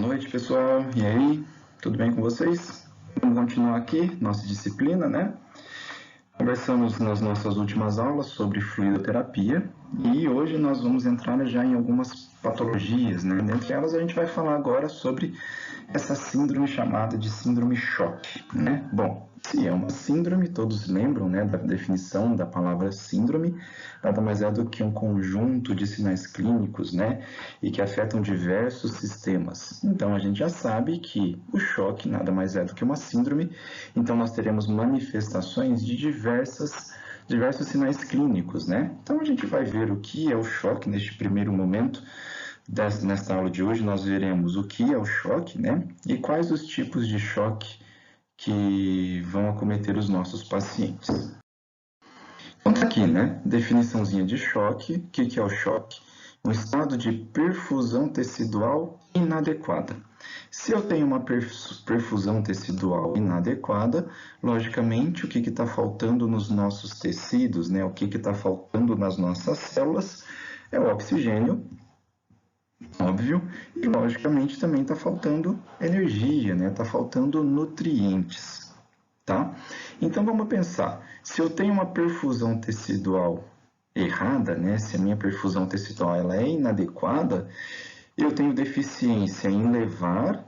noite, pessoal. E aí, tudo bem com vocês? Vamos continuar aqui nossa disciplina, né? Conversamos nas nossas últimas aulas sobre fluidoterapia e hoje nós vamos entrar já em algumas patologias, né? Dentre elas a gente vai falar agora sobre essa síndrome chamada de síndrome choque, né? Bom, se é uma síndrome, todos lembram, né, da definição da palavra síndrome, nada mais é do que um conjunto de sinais clínicos, né, e que afetam diversos sistemas. Então, a gente já sabe que o choque nada mais é do que uma síndrome, então nós teremos manifestações de diversos sinais clínicos, né? Então, a gente vai ver o que é o choque neste primeiro momento. Nesta aula de hoje, nós veremos o que é o choque, né? E quais os tipos de choque que vão acometer os nossos pacientes. Então, tá aqui, né? Definiçãozinha de choque. O que é o choque? Um estado de perfusão tecidual inadequada. Se eu tenho uma perfusão tecidual inadequada, logicamente, o que está faltando nos nossos tecidos, né? O que está faltando nas nossas células é o oxigênio, óbvio, e logicamente também está faltando energia, né? Está faltando nutrientes, tá? Então vamos pensar, se eu tenho uma perfusão tecidual errada, né? Se a minha perfusão tecidual ela é inadequada, eu tenho deficiência em levar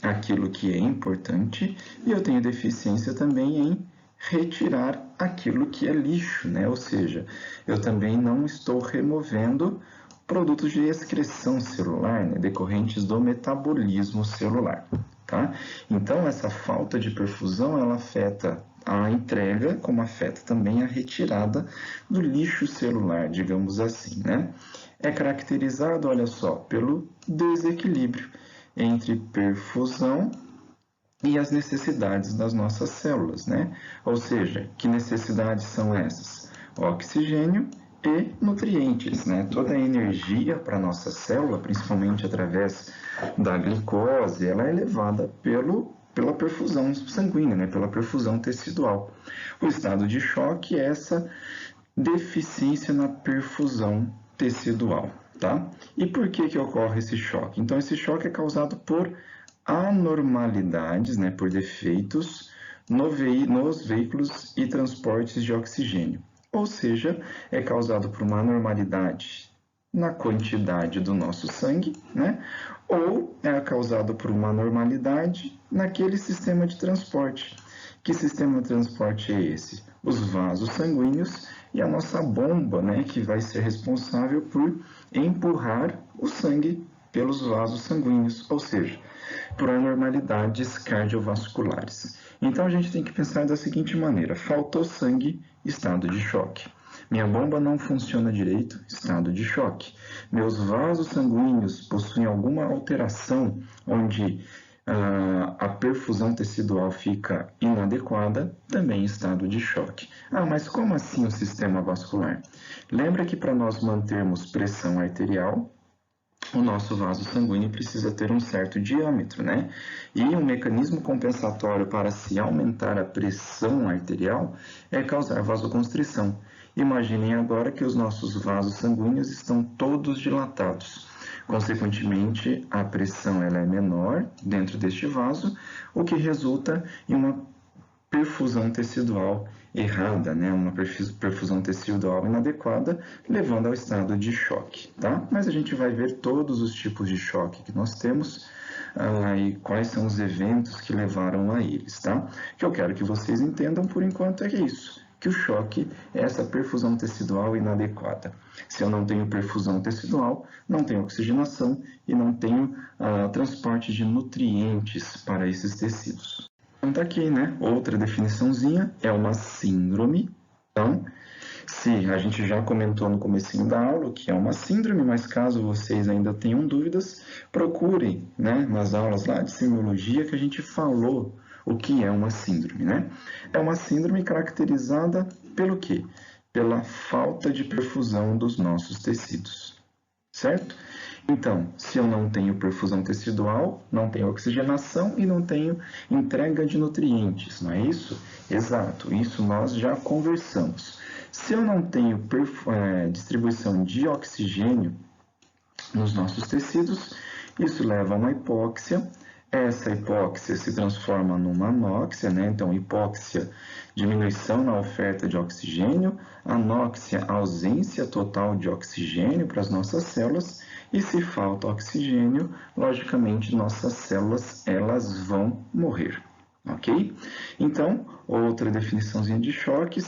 aquilo que é importante e eu tenho deficiência também em retirar aquilo que é lixo, né? Ou seja, eu também não estou removendo produtos de excreção celular, né, decorrentes do metabolismo celular, tá? Então, essa falta de perfusão, ela afeta a entrega, como afeta também a retirada do lixo celular, digamos assim, né? É caracterizado, olha só, pelo desequilíbrio entre perfusão e as necessidades das nossas células, né? Ou seja, que necessidades são essas? Oxigênio e nutrientes, né? Toda a energia para a nossa célula, principalmente através da glicose, ela é levada pela perfusão sanguínea, né? Pela perfusão tecidual. O estado de choque é essa deficiência na perfusão tecidual, tá? E por que ocorre esse choque? Então, esse choque é causado por anormalidades, né? Por defeitos nos veículos e transportes de oxigênio. Ou seja, é causado por uma anormalidade na quantidade do nosso sangue, né? Ou é causado por uma anormalidade naquele sistema de transporte. Que sistema de transporte é esse? Os vasos sanguíneos e a nossa bomba, né? Que vai ser responsável por empurrar o sangue pelos vasos sanguíneos, ou seja, por anormalidades cardiovasculares. Então, a gente tem que pensar da seguinte maneira: faltou sangue, estado de choque. Minha bomba não funciona direito, estado de choque. Meus vasos sanguíneos possuem alguma alteração onde a perfusão tecidual fica inadequada, também estado de choque. Ah, mas como assim o sistema vascular? Lembra que para nós mantermos pressão arterial, o nosso vaso sanguíneo precisa ter um certo diâmetro, né? E um mecanismo compensatório para se aumentar a pressão arterial é causar vasoconstrição. Imaginem agora que os nossos vasos sanguíneos estão todos dilatados. Consequentemente, a pressão ela é menor dentro deste vaso, o que resulta em uma perfusão tecidual errada, né? Uma perfusão tecidual inadequada, levando ao estado de choque, tá? Mas a gente vai ver todos os tipos de choque que nós temos e quais são os eventos que levaram a eles, tá? O que eu quero que vocês entendam por enquanto é isso, que o choque é essa perfusão tecidual inadequada. Se eu não tenho perfusão tecidual, não tenho oxigenação e não tenho transporte de nutrientes para esses tecidos. Então, tá aqui, né? Outra definiçãozinha é uma síndrome. Então, se a gente já comentou no comecinho da aula que é uma síndrome, mas caso vocês ainda tenham dúvidas, procurem, né, nas aulas lá de semiologia que a gente falou o que é uma síndrome, né? É uma síndrome caracterizada pelo quê? Pela falta de perfusão dos nossos tecidos, certo? Então, se eu não tenho perfusão tecidual, não tenho oxigenação e não tenho entrega de nutrientes, não é isso? Exato, isso nós já conversamos. Se eu não tenho distribuição de oxigênio nos nossos tecidos, Isso leva a uma hipóxia. Essa hipóxia se transforma numa anóxia, né? Então, hipóxia, diminuição na oferta de oxigênio, anóxia, ausência total de oxigênio para as nossas células, e se falta oxigênio, logicamente, nossas células elas vão morrer, ok? Então, outra definiçãozinha de choque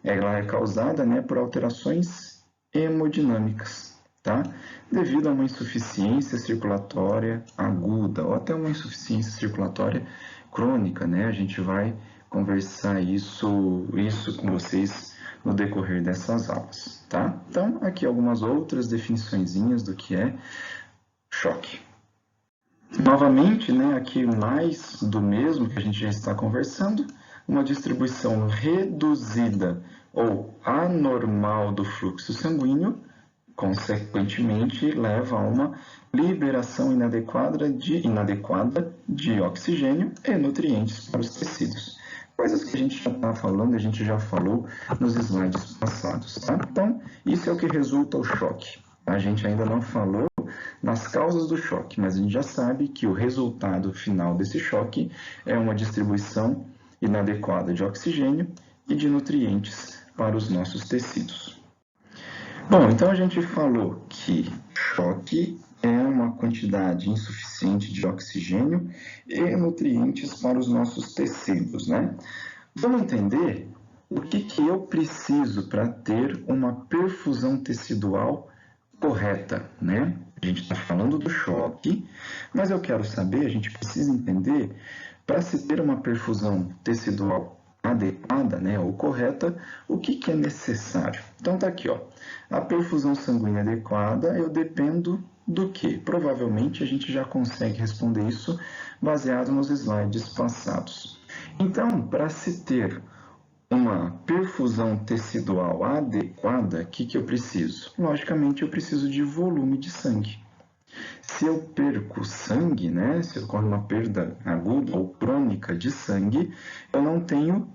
ela é causada, né, por alterações hemodinâmicas, tá? Devido a uma insuficiência circulatória aguda ou até uma insuficiência circulatória crônica, né? A gente vai conversar isso com vocês no decorrer dessas aulas, tá? Então, aqui algumas outras definiçõezinhas do que é choque. Novamente, né, aqui mais do mesmo que a gente já está conversando, uma distribuição reduzida ou anormal do fluxo sanguíneo, consequentemente, leva a uma liberação inadequada de oxigênio e nutrientes para os tecidos. Coisas que a gente já está falando, a gente já falou nos slides passados, tá? Então, isso é o que resulta o choque. A gente ainda não falou nas causas do choque, mas a gente já sabe que o resultado final desse choque é uma distribuição inadequada de oxigênio e de nutrientes para os nossos tecidos. Bom, então a gente falou que choque é uma quantidade insuficiente de oxigênio e nutrientes para os nossos tecidos, né? Vamos entender o que eu preciso para ter uma perfusão tecidual correta, né? A gente está falando do choque, mas eu quero saber, a gente precisa entender, para se ter uma perfusão tecidual adequada, né, ou correta, o que é necessário? Então tá aqui, ó. A perfusão sanguínea adequada, eu dependo do quê? Provavelmente a gente já consegue responder isso baseado nos slides passados. Então, para se ter uma perfusão tecidual adequada, o que eu preciso? Logicamente, eu preciso de volume de sangue. Se eu perco sangue, né, se ocorre uma perda aguda ou crônica de sangue, eu não tenho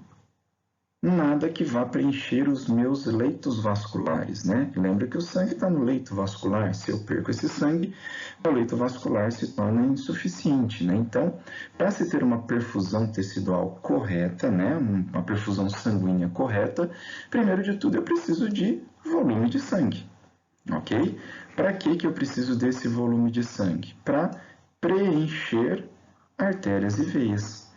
nada que vá preencher os meus leitos vasculares, né? Lembra que o sangue está no leito vascular. Se eu perco esse sangue, o leito vascular se torna insuficiente, né? Então, para se ter uma perfusão tecidual correta, né, uma perfusão sanguínea correta, primeiro de tudo eu preciso de volume de sangue, ok? Para que eu preciso desse volume de sangue? Para preencher artérias e veias.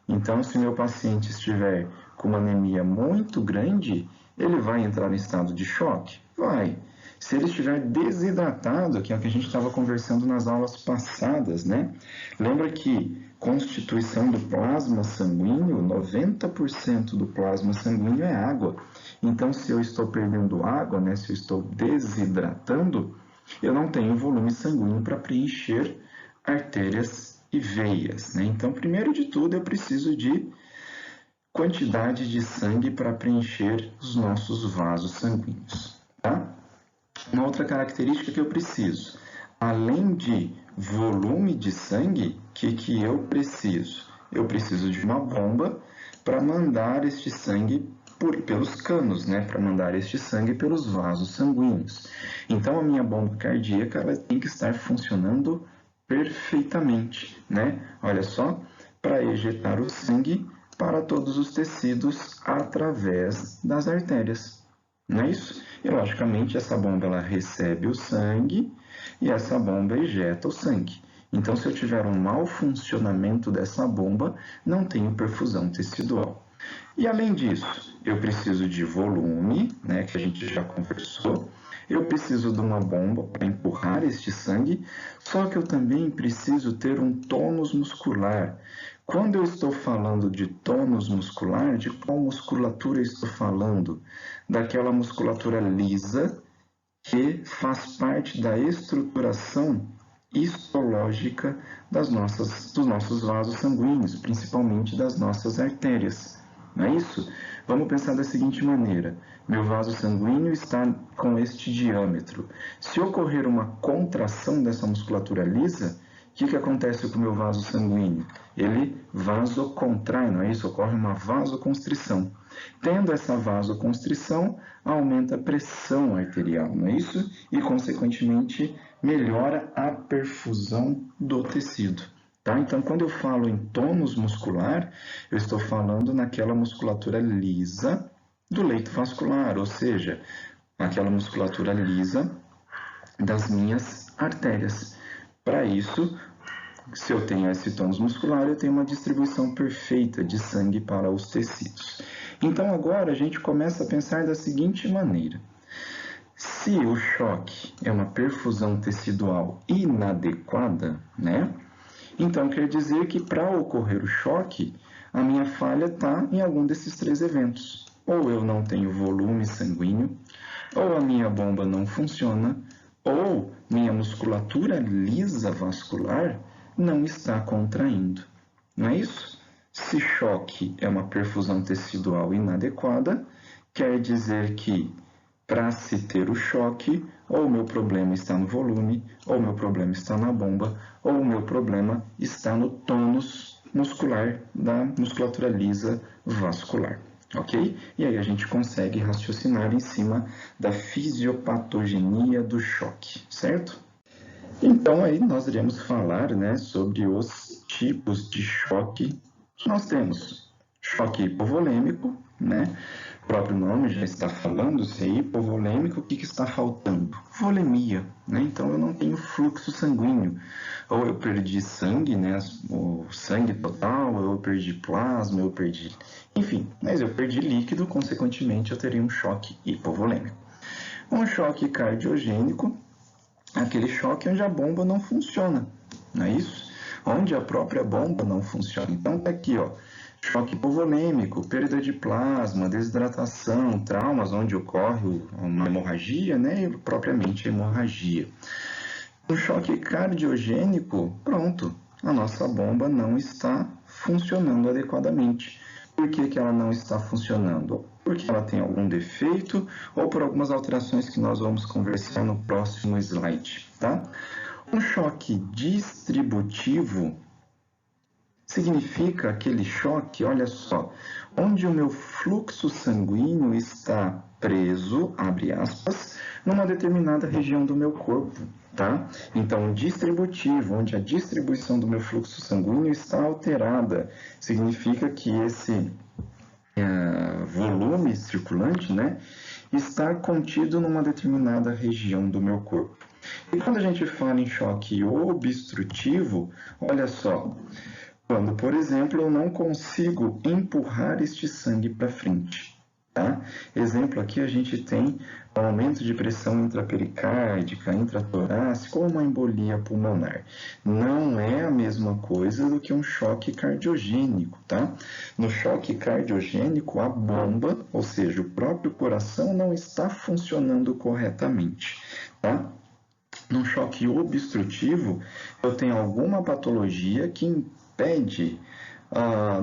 Então, se meu paciente estiver com uma anemia muito grande, ele vai entrar em estado de choque? Vai. Se ele estiver desidratado, que é o que a gente estava conversando nas aulas passadas, né? Lembra que constituição do plasma sanguíneo, 90% do plasma sanguíneo é água. Então, se eu estou perdendo água, né? Se eu estou desidratando, eu não tenho volume sanguíneo para preencher artérias e veias, né? Então, primeiro de tudo, eu preciso de quantidade de sangue para preencher os nossos vasos sanguíneos, tá? Uma outra característica que eu preciso, além de volume de sangue, o que eu preciso? Eu preciso de uma bomba para mandar este sangue pelos canos, né? Para mandar este sangue pelos vasos sanguíneos. Então, a minha bomba cardíaca ela tem que estar funcionando perfeitamente, né? Olha só, para ejetar o sangue para todos os tecidos através das artérias, não é isso? E, logicamente, essa bomba ela recebe o sangue e essa bomba ejeta o sangue. Então, se eu tiver um mau funcionamento dessa bomba, não tenho perfusão tecidual. E, além disso, eu preciso de volume, né, que a gente já conversou. Eu preciso de uma bomba para empurrar este sangue, só que eu também preciso ter um tônus muscular. Quando eu estou falando de tônus muscular, de qual musculatura eu estou falando? Daquela musculatura lisa que faz parte da estruturação histológica dos nossos vasos sanguíneos, principalmente das nossas artérias. Não é isso? Vamos pensar da seguinte maneira. Meu vaso sanguíneo está com este diâmetro. Se ocorrer uma contração dessa musculatura lisa, o que acontece com o meu vaso sanguíneo? Ele vasocontrai, não é isso? Ocorre uma vasoconstrição. Tendo essa vasoconstrição, aumenta a pressão arterial, não é isso? E, consequentemente, melhora a perfusão do tecido. Tá? Então, quando eu falo em tônus muscular, eu estou falando naquela musculatura lisa do leito vascular, ou seja, aquela musculatura lisa das minhas artérias. Para isso, se eu tenho esse tônus muscular, eu tenho uma distribuição perfeita de sangue para os tecidos. Então, agora a gente começa a pensar da seguinte maneira. Se o choque é uma perfusão tecidual inadequada, né? Então quer dizer que para ocorrer o choque, a minha falha está em algum desses três eventos. Ou eu não tenho volume sanguíneo, ou a minha bomba não funciona, ou minha musculatura lisa vascular não está contraindo. Não é isso? Se choque é uma perfusão tecidual inadequada, quer dizer que para se ter o choque, ou o meu problema está no volume, ou o meu problema está na bomba, ou o meu problema está no tônus muscular da musculatura lisa vascular. Ok? E aí a gente consegue raciocinar em cima da fisiopatogenia do choque, certo? Então aí nós iremos falar, né, sobre os tipos de choque que nós temos. Choque hipovolêmico, né? O próprio nome já está falando, se é hipovolêmico, o que está faltando? Volemia, né? Então eu não tenho fluxo sanguíneo. Ou eu perdi sangue, né? O sangue total, ou eu perdi plasma, eu perdi... Enfim, mas eu perdi líquido, consequentemente eu teria um choque hipovolêmico. Um choque cardiogênico, aquele choque onde a bomba não funciona, não é isso? Onde a própria bomba não funciona. Então tá aqui, ó. Choque hipovolêmico, perda de plasma, desidratação, traumas onde ocorre uma hemorragia, né, e propriamente a hemorragia. Um choque cardiogênico, pronto, a nossa bomba não está funcionando adequadamente. Por que ela não está funcionando? Porque ela tem algum defeito ou por algumas alterações que nós vamos conversar no próximo slide, tá? Um choque distributivo significa aquele choque, olha só, onde o meu fluxo sanguíneo está preso, abre aspas, numa determinada região do meu corpo, tá? Então, distributivo, onde a distribuição do meu fluxo sanguíneo está alterada, significa que esse volume circulante, né, está contido numa determinada região do meu corpo. E quando a gente fala em choque obstrutivo, olha só, quando, por exemplo, eu não consigo empurrar este sangue para frente. Tá? Exemplo aqui a gente tem um aumento de pressão intrapericárdica, intratorácica ou uma embolia pulmonar. Não é a mesma coisa do que um choque cardiogênico, tá? No choque cardiogênico, a bomba, ou seja, o próprio coração não está funcionando corretamente, tá? No choque obstrutivo, eu tenho alguma patologia que impede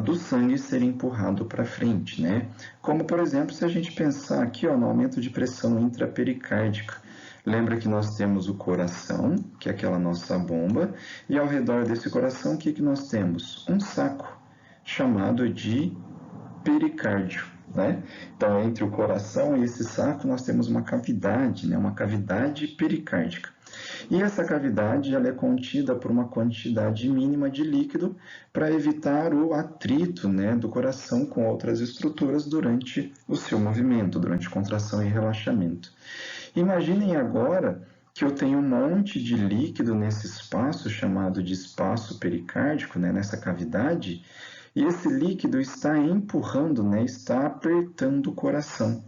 do sangue ser empurrado para frente, né? Como, por exemplo, se a gente pensar aqui no aumento de pressão intrapericárdica. Lembra que nós temos o coração, que é aquela nossa bomba, e ao redor desse coração, o que nós temos? Um saco, chamado de pericárdio, né? Então, entre o coração e esse saco, nós temos uma cavidade, né? Uma cavidade pericárdica. E essa cavidade ela é contida por uma quantidade mínima de líquido para evitar o atrito, né, do coração com outras estruturas durante o seu movimento, durante contração e relaxamento. Imaginem agora que eu tenho um monte de líquido nesse espaço, chamado de espaço pericárdico, né, nessa cavidade, e esse líquido está empurrando, né, está apertando o coração.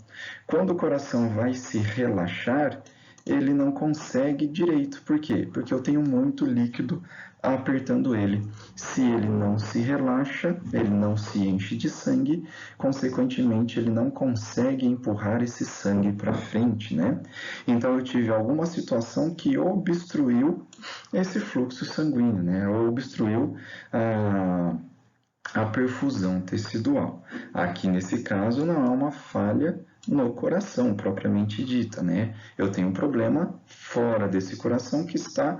Quando o coração vai se relaxar, ele não consegue direito. Por quê? Porque eu tenho muito líquido apertando ele. Se ele não se relaxa, ele não se enche de sangue, consequentemente ele não consegue empurrar esse sangue para frente, né? Então eu tive alguma situação que obstruiu esse fluxo sanguíneo, né? Ou obstruiu a perfusão tecidual. Aqui nesse caso não há uma falha no coração propriamente dita, né? Eu tenho um problema fora desse coração que está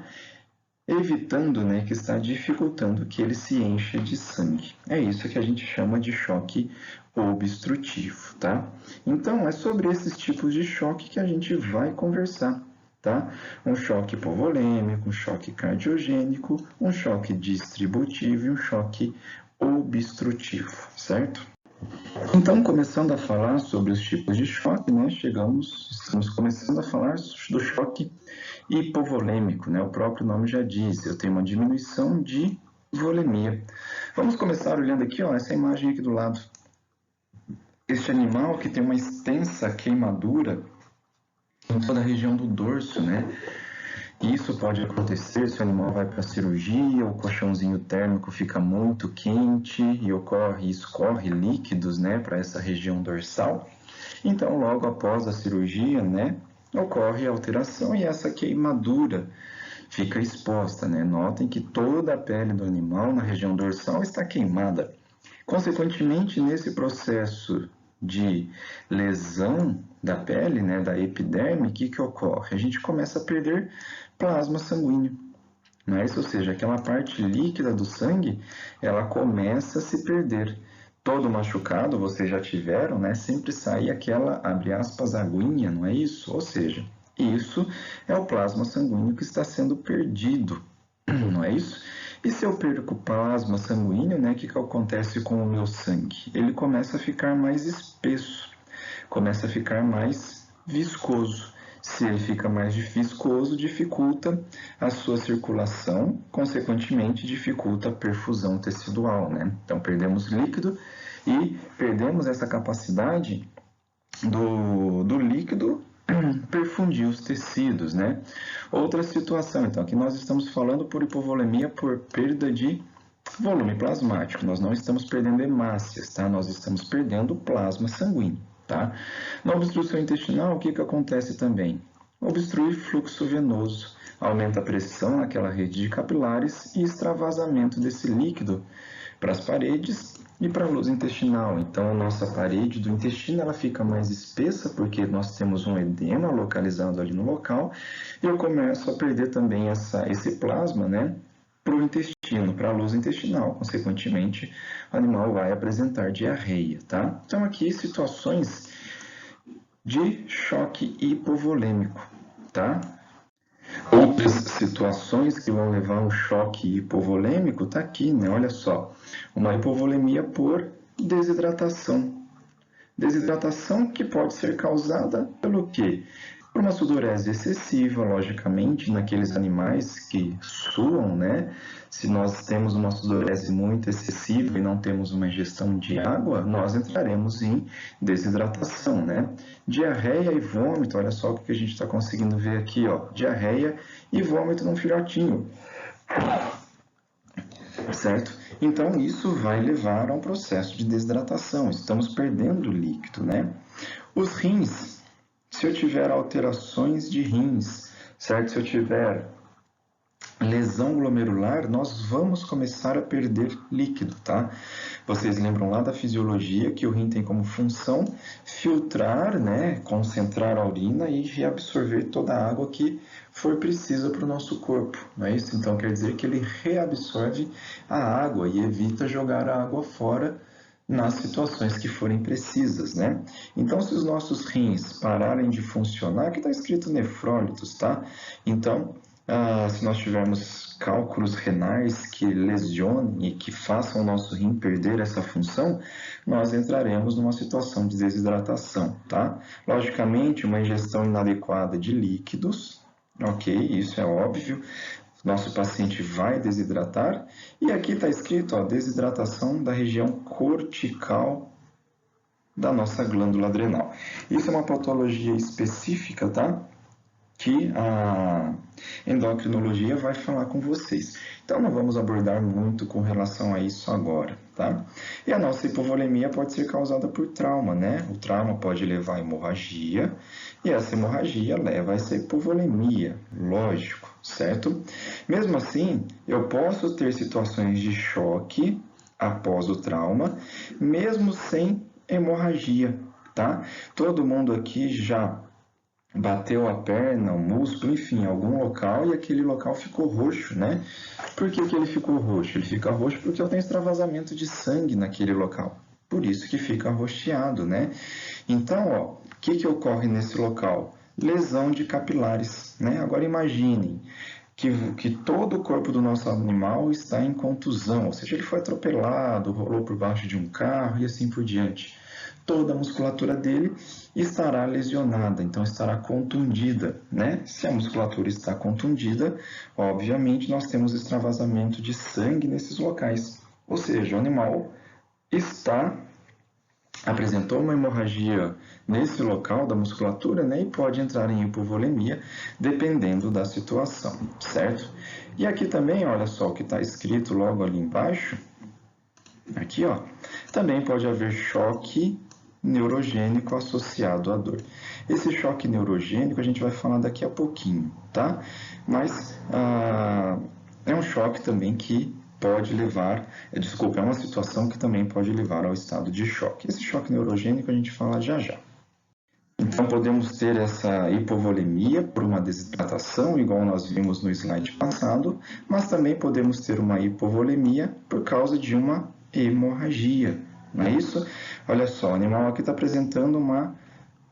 evitando, né, que está dificultando que ele se encha de sangue. É isso que a gente chama de choque obstrutivo, tá? Então, é sobre esses tipos de choque que a gente vai conversar, tá? Um choque hipovolêmico, um choque cardiogênico, um choque distributivo e um choque obstrutivo, certo? Então, começando a falar sobre os tipos de choque, né, estamos começando a falar do choque hipovolêmico, né? O próprio nome já diz, eu tenho uma diminuição de volemia. Vamos começar olhando aqui, ó, essa imagem aqui do lado. Este animal que tem uma extensa queimadura em toda a região do dorso, né? Isso pode acontecer se o animal vai para a cirurgia, o colchãozinho térmico fica muito quente e escorre líquidos, né, para essa região dorsal. Então, logo após a cirurgia, né, ocorre a alteração e essa queimadura fica exposta, né? Notem que toda a pele do animal na região dorsal está queimada. Consequentemente, nesse processo de lesão da pele, né, da epiderme, o que ocorre? A gente começa a perder plasma sanguíneo. Não é isso? Ou seja, aquela parte líquida do sangue, ela começa a se perder. Todo machucado, vocês já tiveram, né? Sempre sai aquela, abre aspas, aguinha, não é isso? Ou seja, isso é o plasma sanguíneo que está sendo perdido, não é isso? E se eu perco plasma sanguíneo, né, o que acontece com o meu sangue? Ele começa a ficar mais espesso, começa a ficar mais viscoso. Se ele fica mais viscoso, dificulta a sua circulação, consequentemente dificulta a perfusão tecidual, né? Então perdemos líquido e perdemos essa capacidade do líquido perfundir os tecidos, né? Outra situação, então, aqui nós estamos falando por hipovolemia por perda de volume plasmático. Nós não estamos perdendo hemácias, tá? Nós estamos perdendo plasma sanguíneo, tá? Na obstrução intestinal, o que acontece também? Obstruir fluxo venoso, aumenta a pressão naquela rede de capilares e extravasamento desse líquido para as paredes e para a luz intestinal. Então, a nossa parede do intestino ela fica mais espessa porque nós temos um edema localizado ali no local e eu começo a perder também esse plasma, né, para o intestino, para a luz intestinal. Consequentemente, o animal vai apresentar diarreia, tá? Então, aqui situações de choque hipovolêmico, tá? Outras situações que vão levar a um choque hipovolêmico está aqui, né? Olha só, uma hipovolemia por desidratação. Desidratação que pode ser causada pelo quê? Por uma sudorese excessiva, logicamente, naqueles animais que suam, né? Se nós temos uma sudorese muito excessiva e não temos uma ingestão de água, nós entraremos em desidratação, né? Diarreia e vômito, olha só o que a gente está conseguindo ver aqui, ó. Diarreia e vômito num filhotinho, certo? Então, isso vai levar a um processo de desidratação, estamos perdendo líquido, né? Os rins, se eu tiver alterações de rins, certo? Se eu tiver lesão glomerular, nós vamos começar a perder líquido, tá? Vocês lembram lá da fisiologia que o rim tem como função filtrar, né, concentrar a urina e reabsorver toda a água que for precisa para o nosso corpo, não é isso? Então quer dizer que ele reabsorve a água e evita jogar a água fora nas situações que forem precisas, né? Então, se os nossos rins pararem de funcionar, aqui está escrito nefrólitos, tá? Então, se nós tivermos cálculos renais que lesionem e que façam o nosso rim perder essa função, nós entraremos numa situação de desidratação, tá? Logicamente, uma ingestão inadequada de líquidos, ok? Isso é óbvio. Nosso paciente vai desidratar. E aqui está escrito, ó, desidratação da região cortical da nossa glândula adrenal. Isso é uma patologia específica, tá? Que a endocrinologia vai falar com vocês. Então, não vamos abordar muito com relação a isso agora, tá? E a nossa hipovolemia pode ser causada por trauma, né? O trauma pode levar a hemorragia, e essa hemorragia leva a essa hipovolemia, lógico, certo? Mesmo assim, eu posso ter situações de choque após o trauma, mesmo sem hemorragia, tá? Todo mundo aqui já bateu a perna, o músculo, enfim, algum local e aquele local ficou roxo, né? Por que ele ficou roxo? Ele fica roxo porque eu tenho extravasamento de sangue naquele local. Por isso que fica roxeado, né? Então, ó, o que ocorre nesse local? lesão de capilares, né? Agora imaginem que todo o corpo do nosso animal está em contusão, ou seja, ele foi atropelado, rolou por baixo de um carro e assim por diante. Toda a musculatura dele estará lesionada, então estará contundida, né? Se a musculatura está contundida, obviamente nós temos extravasamento de sangue nesses locais, ou seja, o animal apresentou uma hemorragia nesse local da musculatura, né, e pode entrar em hipovolemia dependendo da situação, certo? E aqui também, olha só o que está escrito logo ali embaixo, aqui ó, também pode haver choque neurogênico associado à dor. Esse choque neurogênico a gente vai falar daqui a pouquinho, tá? Mas é um choque também que pode levar, é uma situação que também pode levar ao estado de choque. Esse choque neurogênico a gente fala já já. Então podemos ter essa hipovolemia por uma desidratação, igual nós vimos no slide passado, mas também podemos ter uma hipovolemia por causa de uma hemorragia, não é isso? Olha só, o animal aqui está apresentando uma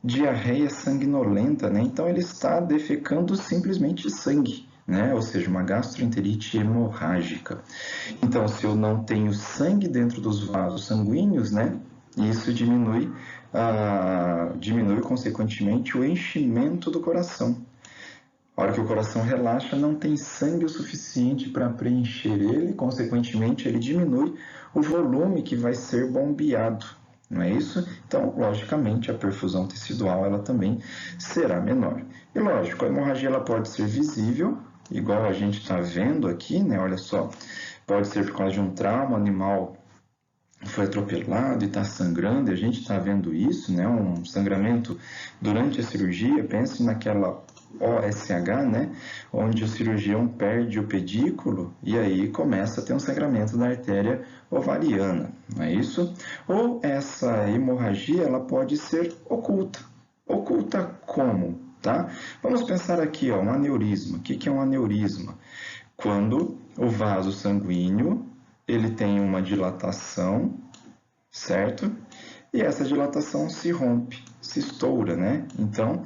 diarreia sanguinolenta, né? Então ele está defecando simplesmente sangue, né? Ou seja, uma gastroenterite hemorrágica. Então, se eu não tenho sangue dentro dos vasos sanguíneos, né? Isso diminui consequentemente o enchimento do coração. A hora que o coração relaxa, não tem sangue o suficiente para preencher ele, consequentemente ele diminui o volume que vai ser bombeado, não é isso? Então, logicamente, a perfusão tecidual ela também será menor. E lógico, a hemorragia ela pode ser visível, igual a gente está vendo aqui, né? Olha só, pode ser por causa de um trauma, o animal foi atropelado e está sangrando, e a gente está vendo isso, né? Um sangramento durante a cirurgia, pense naquela OSH, né? Onde o cirurgião perde o pedículo e aí começa a ter um sangramento da artéria ovariana, não é isso? Ou essa hemorragia ela pode ser oculta. Oculta como? Tá? Vamos pensar aqui, ó, um aneurisma. O que é um aneurisma? Quando o vaso sanguíneo ele tem uma dilatação, certo? E essa dilatação se rompe, se estoura, né? Então,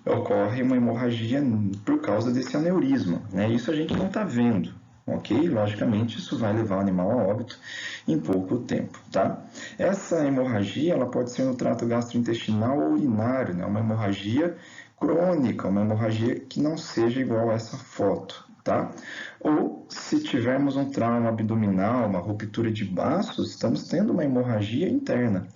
ocorre uma hemorragia por causa desse aneurisma, né? Isso a gente não está vendo, ok? Logicamente, isso vai levar o animal a óbito em pouco tempo, tá? Essa hemorragia, ela pode ser no trato gastrointestinal ou urinário, né? Uma hemorragia crônica, uma hemorragia que não seja igual a essa foto, tá? Ou se tivermos um trauma abdominal, uma ruptura de baços, estamos tendo uma hemorragia interna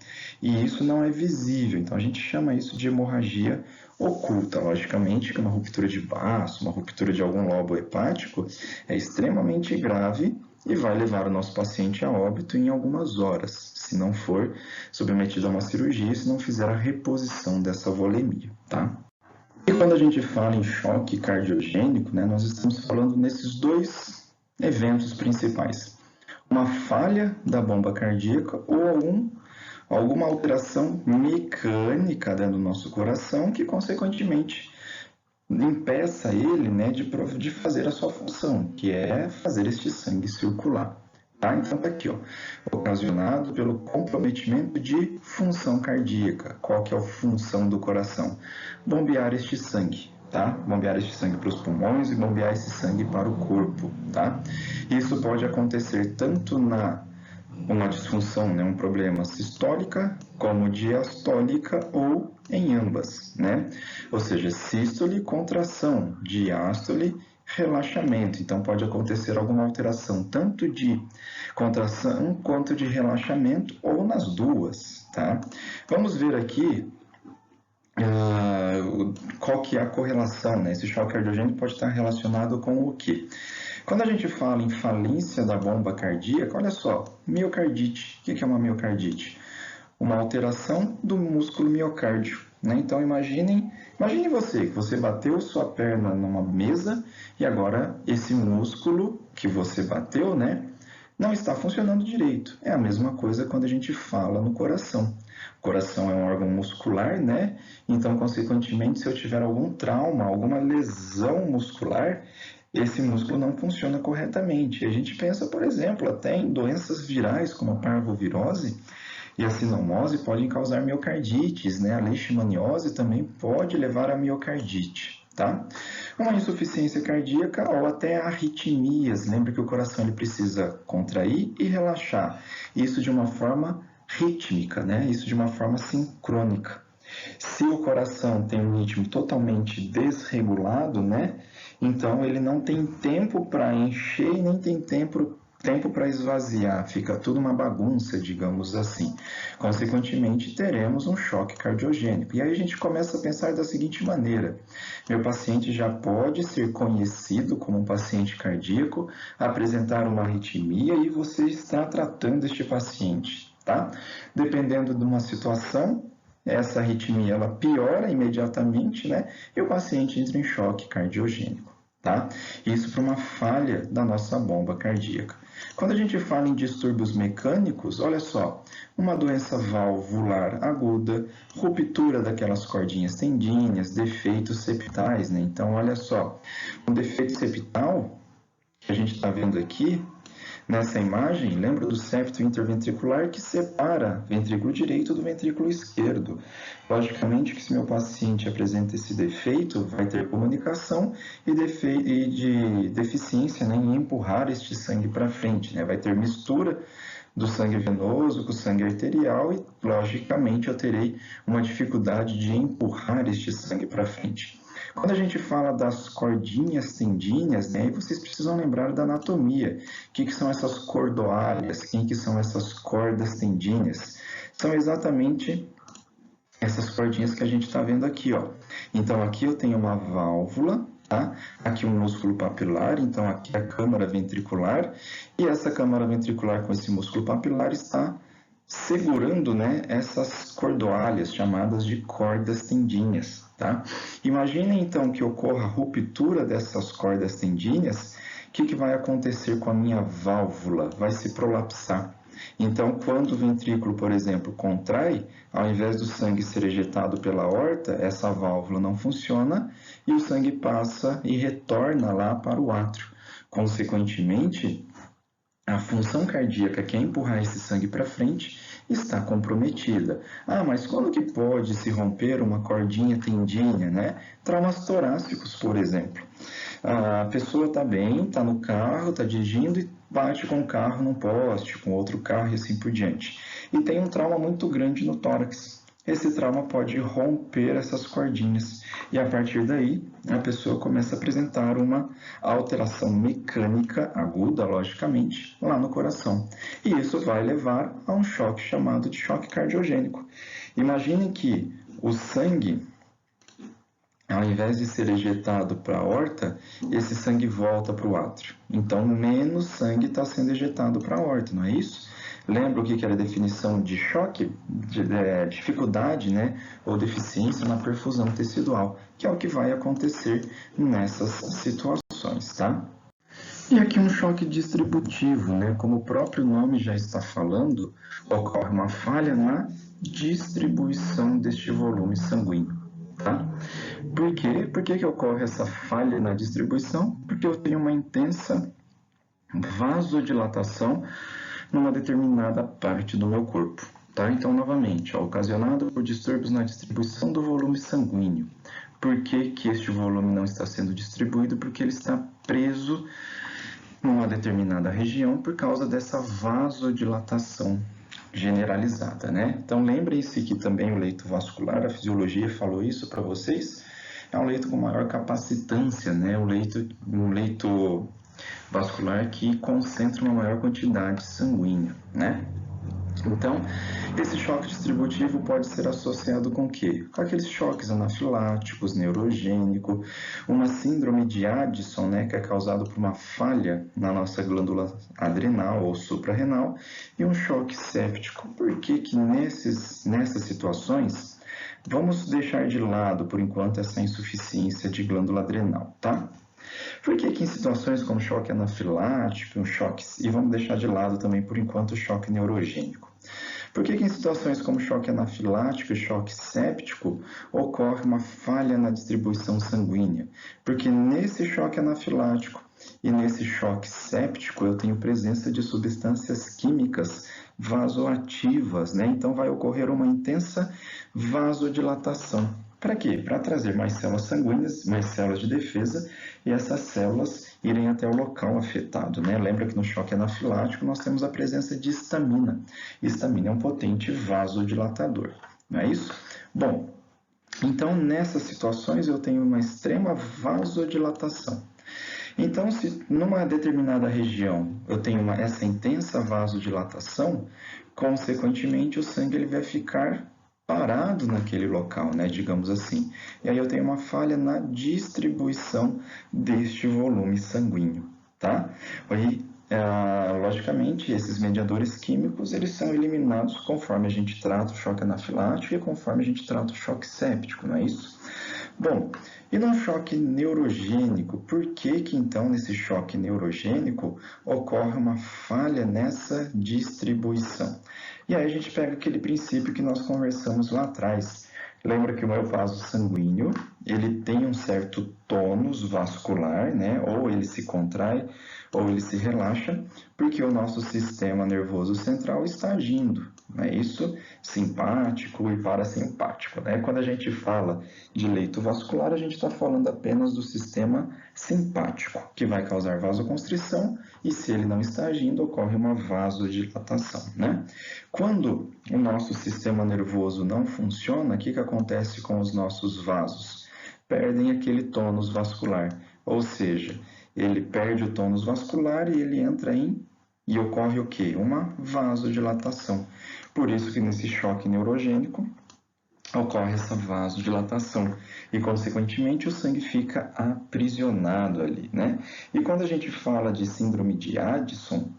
e isso não é visível, então a gente chama isso de hemorragia oculta. Logicamente que uma ruptura de baço, uma ruptura de algum lobo hepático é extremamente grave e vai levar o nosso paciente a óbito em algumas horas, se não for submetido a uma cirurgia, se não fizer a reposição dessa volemia, tá? E quando a gente fala em choque cardiogênico, né, nós estamos falando nesses dois eventos principais. Uma falha da bomba cardíaca ou alguma alteração mecânica dentro do nosso coração que, consequentemente, impeça ele, né, de fazer a sua função, que é fazer este sangue circular. Tá? Então, está aqui, ó, ocasionado pelo comprometimento de função cardíaca. Qual que é a função do coração? Bombear este sangue, tá? Bombear este sangue para os pulmões e bombear esse sangue para o corpo, tá? Isso pode acontecer tanto uma disfunção, né, um problema sistólica, como diastólica ou em ambas, né? Ou seja, sístole, contração, diástole, relaxamento. Então, pode acontecer alguma alteração tanto de contração quanto de relaxamento ou nas duas, tá? Vamos ver aqui qual que é a correlação, né? Esse choque cardiogênico pode estar relacionado com o quê? Quando a gente fala em falência da bomba cardíaca, olha só, miocardite. O que é uma miocardite? Uma alteração do músculo miocárdio, né? Então imagine você, que você bateu sua perna numa mesa e agora esse músculo que você bateu, né, não está funcionando direito. É a mesma coisa quando a gente fala no coração. O coração é um órgão muscular, né? Então, consequentemente, se eu tiver algum trauma, alguma lesão muscular, esse músculo não funciona corretamente. A gente pensa, por exemplo, até em doenças virais como a parvovirose, E a sinomose pode causar miocardites, né? A leishmaniose também pode levar a miocardite, tá? Uma insuficiência cardíaca ou até arritmias. Lembra que o coração ele precisa contrair e relaxar. Isso de uma forma rítmica, né? Isso de uma forma sincrônica. Se o coração tem um ritmo totalmente desregulado, né? Então ele não tem tempo para encher e nem tem tempo para esvaziar, fica tudo uma bagunça, digamos assim. Consequentemente, teremos um choque cardiogênico. E aí a gente começa a pensar da seguinte maneira: meu paciente já pode ser conhecido como um paciente cardíaco, apresentar uma arritmia e você está tratando este paciente, tá? Dependendo de uma situação, essa arritmia ela piora imediatamente, né? E o paciente entra em choque cardiogênico, tá? Isso por uma falha da nossa bomba cardíaca. Quando a gente fala em distúrbios mecânicos, olha só, uma doença valvular aguda, ruptura daquelas cordinhas tendíneas, defeitos septais, né? Então, olha só, um defeito septal que a gente está vendo aqui, nessa imagem, lembra do septo interventricular que separa o ventrículo direito do ventrículo esquerdo. Logicamente que se meu paciente apresenta esse defeito, vai ter comunicação e de deficiência, né, em empurrar este sangue para frente, né? Vai ter mistura do sangue venoso com o sangue arterial e, logicamente, eu terei uma dificuldade de empurrar este sangue para frente. Quando a gente fala das cordinhas tendíneas, né, vocês precisam lembrar da anatomia. O que são essas cordoárias? Quem que são essas cordas tendíneas? São exatamente essas cordinhas que a gente está vendo aqui, ó. Então, aqui eu tenho uma válvula, tá? Aqui um músculo papilar, então aqui a câmara ventricular, e essa câmara ventricular com esse músculo papilar está segurando, né, essas cordoalhas chamadas de cordas tendíneas, tá? Imagine então que ocorra a ruptura dessas cordas tendíneas, o que vai acontecer com a minha válvula? Vai se prolapsar. Então, quando o ventrículo, por exemplo, contrai, ao invés do sangue ser ejetado pela aorta, essa válvula não funciona e o sangue passa e retorna lá para o átrio. Consequentemente, a função cardíaca, que é empurrar esse sangue para frente, está comprometida. Ah, mas quando que pode se romper uma cordinha tendínea, né? Traumas torácicos, por exemplo. A pessoa está bem, está no carro, está dirigindo e bate com o carro num poste, com outro carro e assim por diante. E tem um trauma muito grande no tórax. Esse trauma pode romper essas cordinhas e a partir daí a pessoa começa a apresentar uma alteração mecânica aguda, logicamente, lá no coração. E isso vai levar a um choque chamado de choque cardiogênico. Imaginem que o sangue, ao invés de ser ejetado para a aorta, esse sangue volta para o átrio. Então, menos sangue está sendo ejetado para a aorta, não é isso? Lembra o que era a definição de choque? Dificuldade, né? Ou deficiência na perfusão tecidual, que é o que vai acontecer nessas situações, tá? E aqui um choque distributivo, né? Como o próprio nome já está falando, ocorre uma falha na distribuição deste volume sanguíneo, tá? Por quê? Por que ocorre essa falha na distribuição? Porque eu tenho uma intensa vasodilatação numa determinada parte do meu corpo, tá? Então, novamente, ocasionado por distúrbios na distribuição do volume sanguíneo. Por que este volume não está sendo distribuído? Porque ele está preso numa determinada região por causa dessa vasodilatação generalizada, né? Então, lembrem-se que também o leito vascular, a fisiologia falou isso para vocês, é um leito com maior capacitância, né? Um leito vascular que concentra uma maior quantidade sanguínea, né? Então, esse choque distributivo pode ser associado com o quê? Com aqueles choques anafiláticos, neurogênico, uma síndrome de Addison, né, que é causado por uma falha na nossa glândula adrenal ou suprarrenal, e um choque séptico. Por que nessas situações, vamos deixar de lado, por enquanto, essa insuficiência de glândula adrenal, tá? Por que em situações como choque anafilático, e vamos deixar de lado também, por enquanto, o choque neurogênico? Por que em situações como choque anafilático e choque séptico ocorre uma falha na distribuição sanguínea? Porque nesse choque anafilático, E nesse choque séptico eu tenho presença de substâncias químicas vasoativas, né? Então vai ocorrer uma intensa vasodilatação. Para quê? Para trazer mais células sanguíneas, mais células de defesa e essas células irem até o local afetado, né? Lembra que no choque anafilático nós temos a presença de histamina. Histamina é um potente vasodilatador, não é isso? Bom, então nessas situações eu tenho uma extrema vasodilatação. Então, se numa determinada região eu tenho essa intensa vasodilatação, consequentemente o sangue ele vai ficar parado naquele local, né, digamos assim. E aí eu tenho uma falha na distribuição deste volume sanguíneo, tá? Aí, logicamente, esses mediadores químicos eles são eliminados conforme a gente trata o choque anafilático e conforme a gente trata o choque séptico, não é isso? Bom, e no choque neurogênico, por que que então nesse choque neurogênico ocorre uma falha nessa distribuição? E aí a gente pega aquele princípio que nós conversamos lá atrás. Lembra que o meu vaso sanguíneo, ele tem um certo tônus vascular, né? Ou ele se contrai, ou ele se relaxa, porque o nosso sistema nervoso central está agindo, não é isso? Simpático e parasimpático, né? Quando a gente fala de leito vascular, a gente está falando apenas do sistema simpático, que vai causar vasoconstrição, e se ele não está agindo, ocorre uma vasodilatação, né? Quando o nosso sistema nervoso não funciona, o que acontece com os nossos vasos? Perdem aquele tônus vascular, ou seja, ele perde o tônus vascular e ele entra e ocorre o quê? Uma vasodilatação. Por isso que nesse choque neurogênico ocorre essa vasodilatação e, consequentemente, o sangue fica aprisionado ali, né? E quando a gente fala de síndrome de Addison,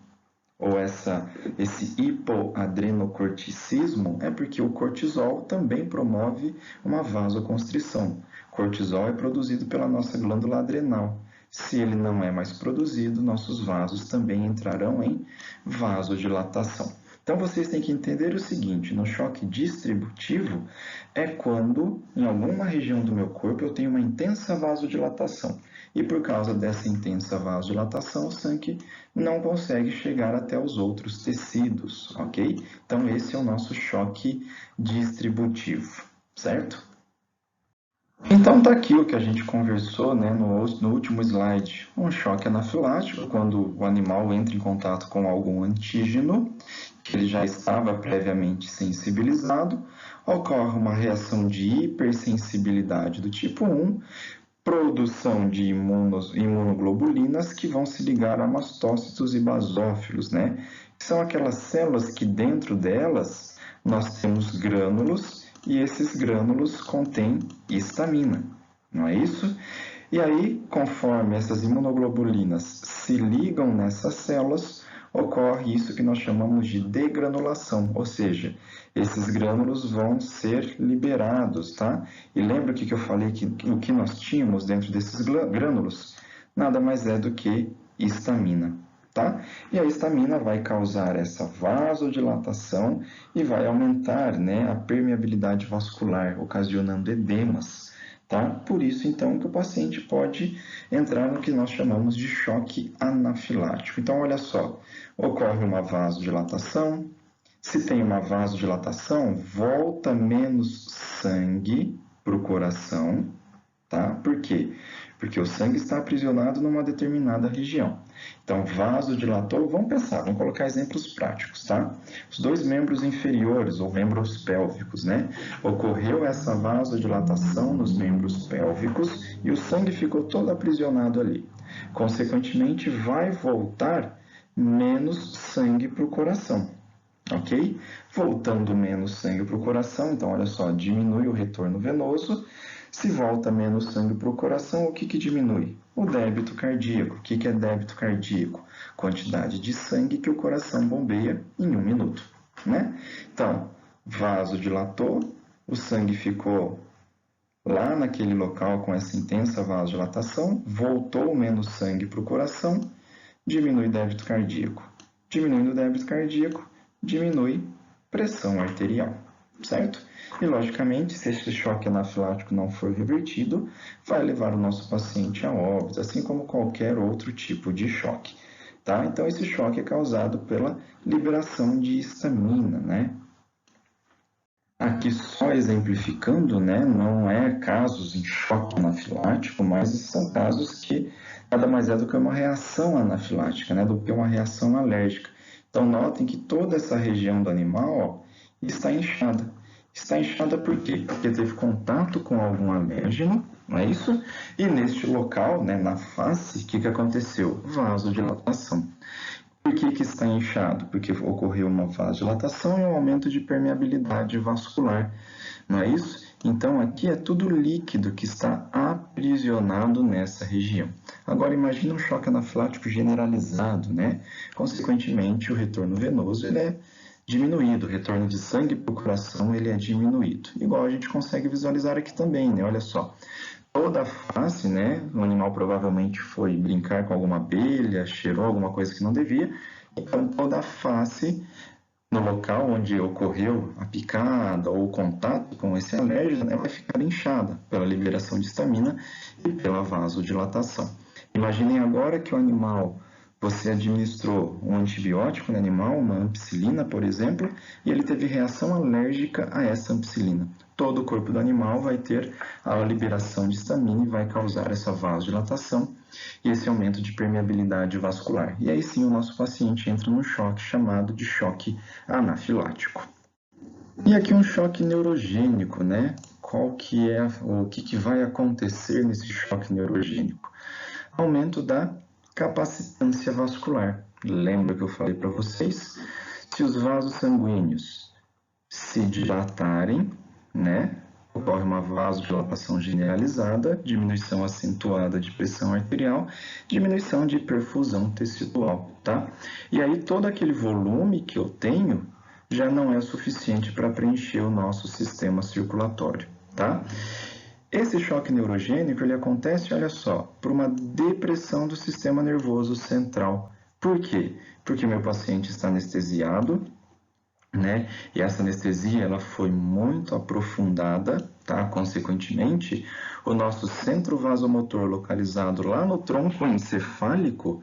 ou esse hipoadrenocorticismo, é porque o cortisol também promove uma vasoconstrição. Cortisol é produzido pela nossa glândula adrenal. Se ele não é mais produzido, nossos vasos também entrarão em vasodilatação. Então, vocês têm que entender o seguinte, no choque distributivo é quando, em alguma região do meu corpo, eu tenho uma intensa vasodilatação. E por causa dessa intensa vasodilatação, o sangue não consegue chegar até os outros tecidos, ok? Então, esse é o nosso choque distributivo, certo? Então, tá aqui o que a gente conversou, né, no último slide. Um choque anafilático, quando o animal entra em contato com algum antígeno, que ele já estava previamente sensibilizado, ocorre uma reação de hipersensibilidade do tipo 1, produção de imunoglobulinas que vão se ligar a mastócitos e basófilos, né? Que são aquelas células que dentro delas nós temos grânulos e esses grânulos contêm histamina, não é isso? E aí, conforme essas imunoglobulinas se ligam nessas células, ocorre isso que nós chamamos de degranulação, ou seja, esses grânulos vão ser liberados, tá? E lembra o que eu falei que o que nós tínhamos dentro desses grânulos? Nada mais é do que histamina, tá? E a histamina vai causar essa vasodilatação e vai aumentar, né, a permeabilidade vascular, ocasionando edemas. Tá? Por isso, então, que o paciente pode entrar no que nós chamamos de choque anafilático. Então, olha só, ocorre uma vasodilatação. Se tem uma vasodilatação, volta menos sangue para o coração, tá? Por quê? Porque o sangue está aprisionado numa determinada região. Então, vasodilatou, vamos pensar, vamos colocar exemplos práticos, tá? Os dois membros inferiores, ou membros pélvicos, né? Ocorreu essa vasodilatação nos membros pélvicos e o sangue ficou todo aprisionado ali. Consequentemente, vai voltar menos sangue para o coração, ok? Voltando menos sangue para o coração, então, olha só, diminui o retorno venoso. Se volta menos sangue para o coração, o que diminui? O débito cardíaco. O que é débito cardíaco? Quantidade de sangue que o coração bombeia em 1 minuto, né? Então, vasodilatou, o sangue ficou lá naquele local com essa intensa vasodilatação, voltou menos sangue para o coração, diminui débito cardíaco. Diminuindo o débito cardíaco, diminui pressão arterial. certo? E, logicamente, se esse choque anafilático não for revertido, vai levar o nosso paciente a óbito, assim como qualquer outro tipo de choque, tá? Então, esse choque é causado pela liberação de histamina, né? Aqui só exemplificando, né, não é casos em choque anafilático, mas são casos que nada mais é do que uma reação anafilática, né, do que uma reação alérgica. Então, notem que toda essa região do animal ó, está inchada. Está inchada por quê? Porque teve contato com algum alérgeno, não é isso? E neste local, né, na face, o que aconteceu? Vasodilatação. Por que está inchado? Porque ocorreu uma vasodilatação e um aumento de permeabilidade vascular, não é isso? Então, aqui é tudo líquido que está aprisionado nessa região. Agora, imagine um choque anafilático generalizado, né? Consequentemente, o retorno venoso ele é diminuído, o retorno de sangue para o coração ele é diminuído. Igual a gente consegue visualizar aqui também, né? Olha só, toda a face, né? O animal provavelmente foi brincar com alguma abelha, cheirou alguma coisa que não devia, então toda a face no local onde ocorreu a picada ou o contato com esse alérgeno, né, vai ficar inchada pela liberação de histamina e pela vasodilatação. Imaginem agora que o animal, você administrou um antibiótico no animal, uma ampicilina, por exemplo, e ele teve reação alérgica a essa ampicilina. Todo o corpo do animal vai ter a liberação de histamina e vai causar essa vasodilatação e esse aumento de permeabilidade vascular. E aí sim o nosso paciente entra num choque chamado de choque anafilático. E aqui um choque neurogênico, né? O que vai acontecer nesse choque neurogênico? Aumento da capacitância vascular. Lembra que eu falei para vocês? Se os vasos sanguíneos se dilatarem, né? Ocorre uma vasodilatação generalizada, diminuição acentuada de pressão arterial, diminuição de perfusão tecidual, tá? E aí todo aquele volume que eu tenho já não é suficiente para preencher o nosso sistema circulatório, tá? Esse choque neurogênico ele acontece, olha só, por uma depressão do sistema nervoso central. Por quê? Porque meu paciente está anestesiado, né? E essa anestesia ela foi muito aprofundada, tá? Consequentemente, o nosso centro vasomotor localizado lá no tronco encefálico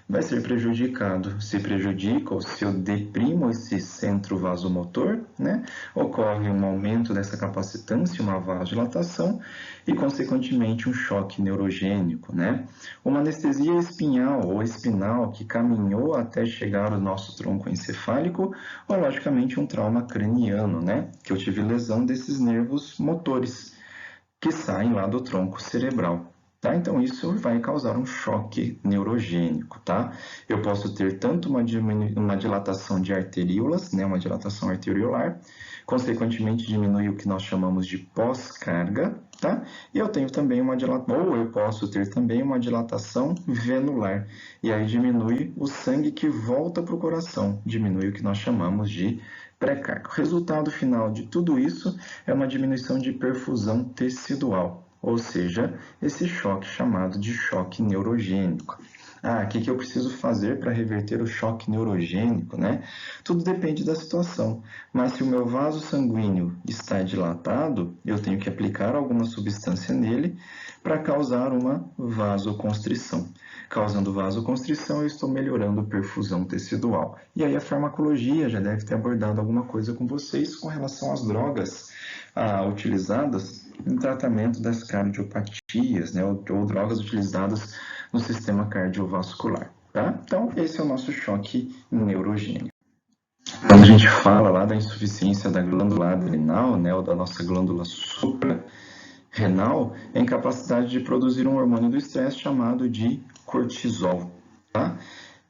vai ser prejudicado. Se prejudica ou se eu deprimo esse centro vasomotor, né? Ocorre um aumento dessa capacitância, uma vasodilatação e, consequentemente, um choque neurogênico, né? Uma anestesia espinhal ou espinal que caminhou até chegar ao nosso tronco encefálico ou, logicamente, um trauma craniano, né? Que eu tive lesão desses nervos motores que saem lá do tronco cerebral. Tá? Então, isso vai causar um choque neurogênico, tá? Eu posso ter tanto uma dilatação de arteríolas, né? Uma dilatação arteriolar, consequentemente diminui o que nós chamamos de pós-carga, tá? E eu tenho também ou eu posso ter também uma dilatação venular, e aí diminui o sangue que volta para o coração, diminui o que nós chamamos de pré-carga. O resultado final de tudo isso é uma diminuição de perfusão tecidual, ou seja, esse choque chamado de choque neurogênico. O que eu preciso fazer para reverter o choque neurogênico, né? Tudo depende da situação, mas se o meu vaso sanguíneo está dilatado, eu tenho que aplicar alguma substância nele para causar uma vasoconstrição. Causando vasoconstrição, eu estou melhorando a perfusão tecidual. E aí a farmacologia já deve ter abordado alguma coisa com vocês com relação às drogas utilizadas no tratamento das cardiopatias, né, ou drogas utilizadas no sistema cardiovascular. Tá? Então, esse é o nosso choque neurogênico. Quando a gente fala lá da insuficiência da glândula adrenal, né, ou da nossa glândula suprarrenal, é a incapacidade de produzir um hormônio do estresse chamado de cortisol. Tá?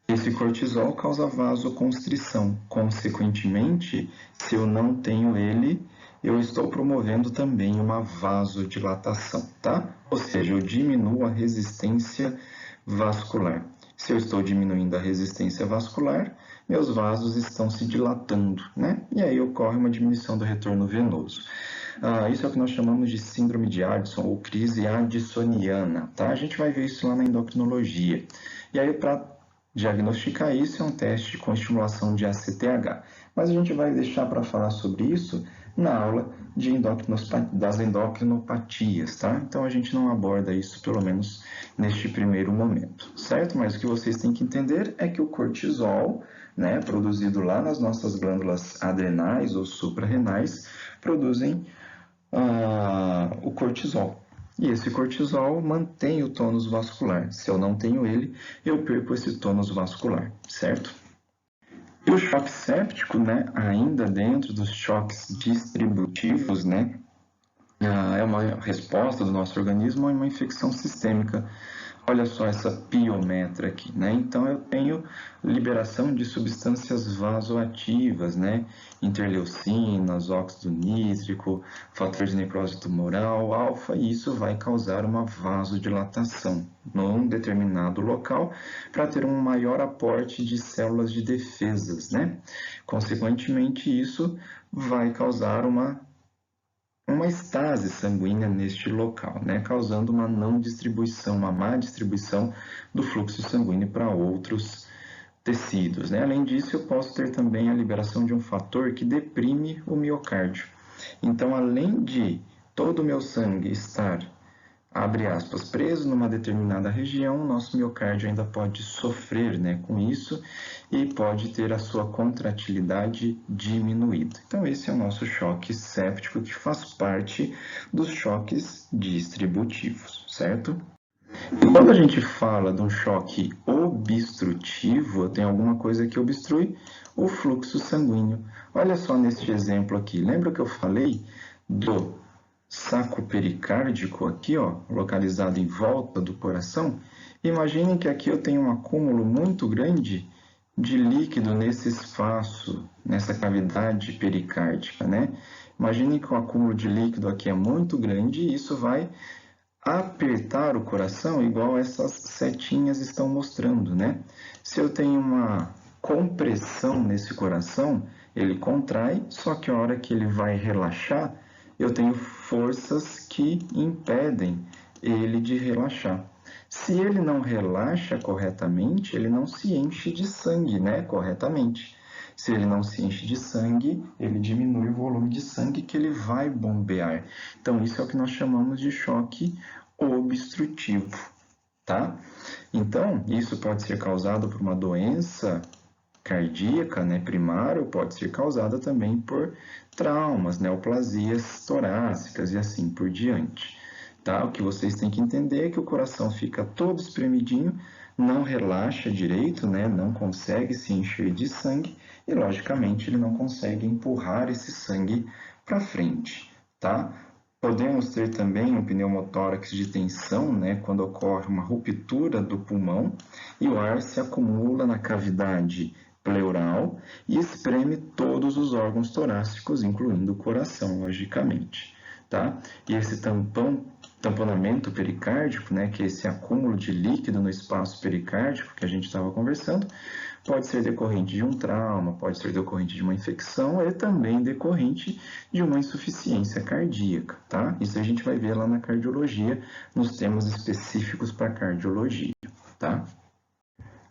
Esse cortisol causa vasoconstrição. Consequentemente, se eu não tenho ele, eu estou promovendo também uma vasodilatação, tá? Ou seja, eu diminuo a resistência vascular. Se eu estou diminuindo a resistência vascular, meus vasos estão se dilatando, né? E aí ocorre uma diminuição do retorno venoso. Isso é o que nós chamamos de síndrome de Addison ou crise addisoniana, tá? A gente vai ver isso lá na endocrinologia. E aí, para diagnosticar isso é um teste com estimulação de ACTH. Mas a gente vai deixar para falar sobre isso na aula das endocrinopatias, tá? Então a gente não aborda isso, pelo menos neste primeiro momento, certo? Mas o que vocês têm que entender é que o cortisol, né, produzido lá nas nossas glândulas adrenais ou suprarrenais, produzem o cortisol. E esse cortisol mantém o tônus vascular. Se eu não tenho ele, eu perco esse tônus vascular, certo? E o choque séptico, né, ainda dentro dos choques distributivos, né, é uma resposta do nosso organismo a uma infecção sistêmica. Olha só essa piometra aqui, né? Então eu tenho liberação de substâncias vasoativas, né? Interleucinas, óxido nítrico, fator de necrose tumoral, alfa, e isso vai causar uma vasodilatação num determinado local para ter um maior aporte de células de defesas, né? Consequentemente, isso vai causar uma estase sanguínea neste local, né, causando uma não distribuição, uma má distribuição do fluxo sanguíneo para outros tecidos, né? Além disso, eu posso ter também a liberação de um fator que deprime o miocárdio. Então, além de todo o meu sangue estar, abre aspas, preso numa determinada região, o nosso miocárdio ainda pode sofrer, né, com isso e pode ter a sua contratilidade diminuída. Então, esse é o nosso choque séptico, que faz parte dos choques distributivos, certo? E quando a gente fala de um choque obstrutivo, tem alguma coisa que obstrui o fluxo sanguíneo. Olha só neste exemplo aqui. Lembra que eu falei do saco pericárdico aqui, ó, localizado em volta do coração? Imaginem que aqui eu tenho um acúmulo muito grande de líquido nesse espaço, nessa cavidade pericárdica, né? Imaginem que o acúmulo de líquido aqui é muito grande e isso vai apertar o coração, igual essas setinhas estão mostrando, né? Se eu tenho uma compressão nesse coração, ele contrai, só que a hora que ele vai relaxar, eu tenho forças que impedem ele de relaxar. Se ele não relaxa corretamente, ele não se enche de sangue, né, corretamente. Se ele não se enche de sangue, ele diminui o volume de sangue que ele vai bombear. Então, isso é o que nós chamamos de choque obstrutivo, tá? Então, isso pode ser causado por uma doença cardíaca, né, primária, ou pode ser causada também por traumas, neoplasias torácicas e assim por diante. Tá? O que vocês têm que entender é que o coração fica todo espremidinho, não relaxa direito, né? Não consegue se encher de sangue e, logicamente, ele não consegue empurrar esse sangue para frente. Tá? Podemos ter também um pneumotórax de tensão, né? Quando ocorre uma ruptura do pulmão e o ar se acumula na cavidade pleural e espreme todos os órgãos torácicos, incluindo o coração, logicamente. Tá? E esse tamponamento pericárdico, né, que é esse acúmulo de líquido no espaço pericárdico que a gente estava conversando, pode ser decorrente de um trauma, pode ser decorrente de uma infecção e também decorrente de uma insuficiência cardíaca, tá? Isso a gente vai ver lá na cardiologia, nos temas específicos para cardiologia, tá?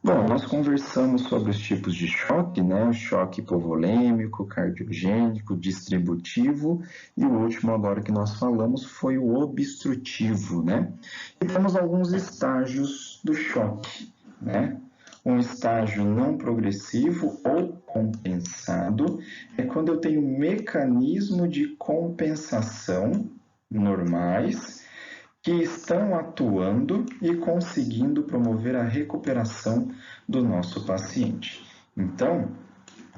Bom, nós conversamos sobre os tipos de choque, né? O choque hipovolêmico, cardiogênico, distributivo e o último agora que nós falamos foi o obstrutivo, né? E temos alguns estágios do choque, né? Um estágio não progressivo ou compensado é quando eu tenho mecanismo de compensação normais que estão atuando e conseguindo promover a recuperação do nosso paciente. Então,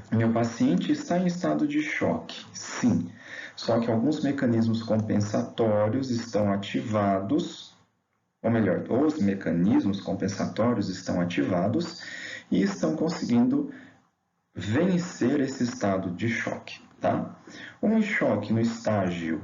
meu paciente está em estado de choque, sim, só que alguns mecanismos compensatórios estão ativados, ou melhor, os mecanismos compensatórios estão ativados e estão conseguindo vencer esse estado de choque, tá? Um choque no estágio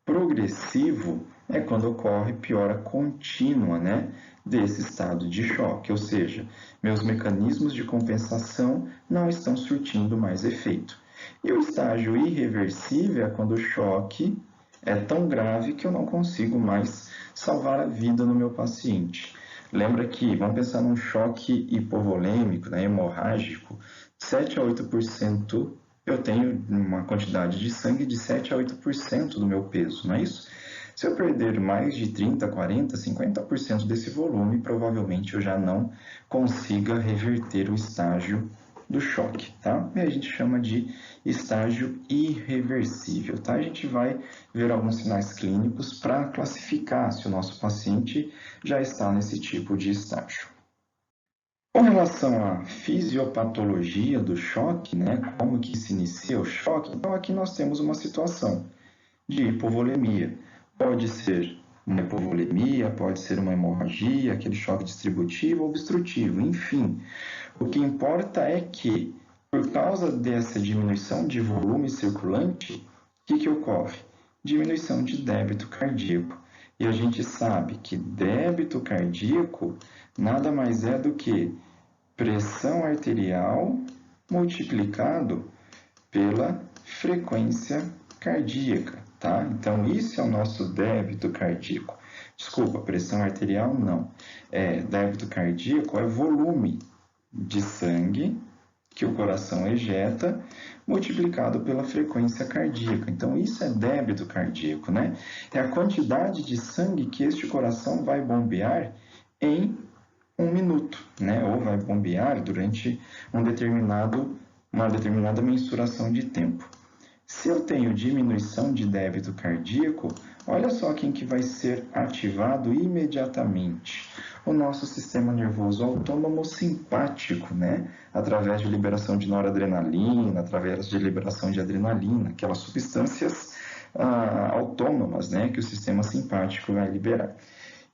progressivo é quando ocorre piora contínua, né, desse estado de choque, ou seja, meus mecanismos de compensação não estão surtindo mais efeito. E o estágio irreversível é quando o choque é tão grave que eu não consigo mais salvar a vida no meu paciente. Lembra que, vamos pensar num choque hipovolêmico, né, hemorrágico, 7 a 8% eu tenho uma quantidade de sangue de 7 a 8% do meu peso, não é isso? Se eu perder mais de 30, 40, 50% desse volume, provavelmente eu já não consiga reverter o estágio do choque, tá? E a gente chama de estágio irreversível, tá? A gente vai ver alguns sinais clínicos para classificar se o nosso paciente já está nesse tipo de estágio. Com relação à fisiopatologia do choque, né, como que se inicia o choque, então aqui nós temos uma situação de hipovolemia. Pode ser uma hipovolemia, pode ser uma hemorragia, aquele choque distributivo ou obstrutivo, enfim. O que importa é que, por causa dessa diminuição de volume circulante, o que ocorre? Diminuição de débito cardíaco. E a gente sabe que débito cardíaco nada mais é do que pressão arterial multiplicado pela frequência cardíaca, tá? Então, isso é o nosso débito cardíaco. Desculpa, pressão arterial não. Débito cardíaco é volume de sangue que o coração ejeta multiplicado pela frequência cardíaca. Então, isso é débito cardíaco, né? É a quantidade de sangue que este coração vai bombear em um minuto, né? Ou vai bombear durante uma determinada mensuração de tempo. Se eu tenho diminuição de débito cardíaco, olha só quem que vai ser ativado imediatamente. O nosso sistema nervoso autônomo simpático, né? Através de liberação de noradrenalina, através de liberação de adrenalina, aquelas substâncias autônomas, né? Que o sistema simpático vai liberar.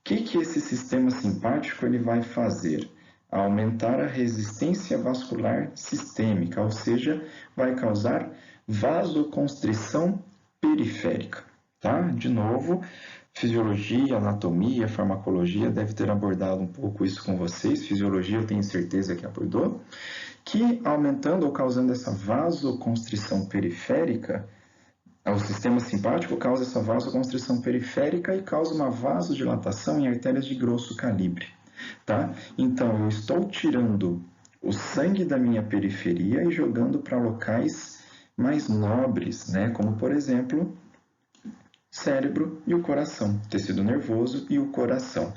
O que esse sistema simpático ele vai fazer? Aumentar a resistência vascular sistêmica, ou seja, vai causar vasoconstrição periférica, tá? De novo, fisiologia, anatomia, farmacologia deve ter abordado um pouco isso com vocês. Fisiologia eu tenho certeza que abordou. Que aumentando ou causando essa vasoconstrição periférica, o sistema simpático causa essa vasoconstrição periférica e causa uma vasodilatação em artérias de grosso calibre, tá? Então, eu estou tirando o sangue da minha periferia e jogando para locais mais nobres, né? Como, por exemplo, cérebro e o coração, tecido nervoso e o coração.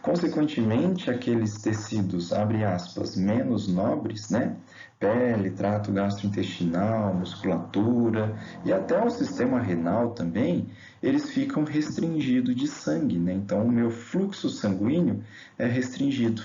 Consequentemente, aqueles tecidos, abre aspas, menos nobres, né? Pele, trato gastrointestinal, musculatura e até o sistema renal também, eles ficam restringidos de sangue, né? Então, o meu fluxo sanguíneo é restringido,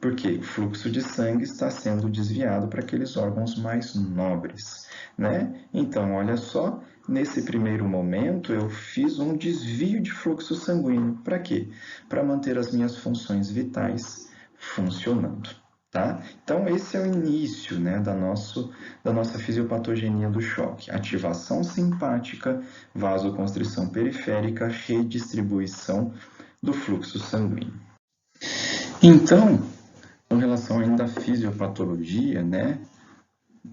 porque o fluxo de sangue está sendo desviado para aqueles órgãos mais nobres, né? Então, olha só, nesse primeiro momento eu fiz um desvio de fluxo sanguíneo. Para quê? Para manter as minhas funções vitais funcionando, tá? Então, esse é o início, né, da nossa fisiopatogenia do choque. Ativação simpática, vasoconstrição periférica, redistribuição do fluxo sanguíneo. Então, com relação ainda à fisiopatologia, né?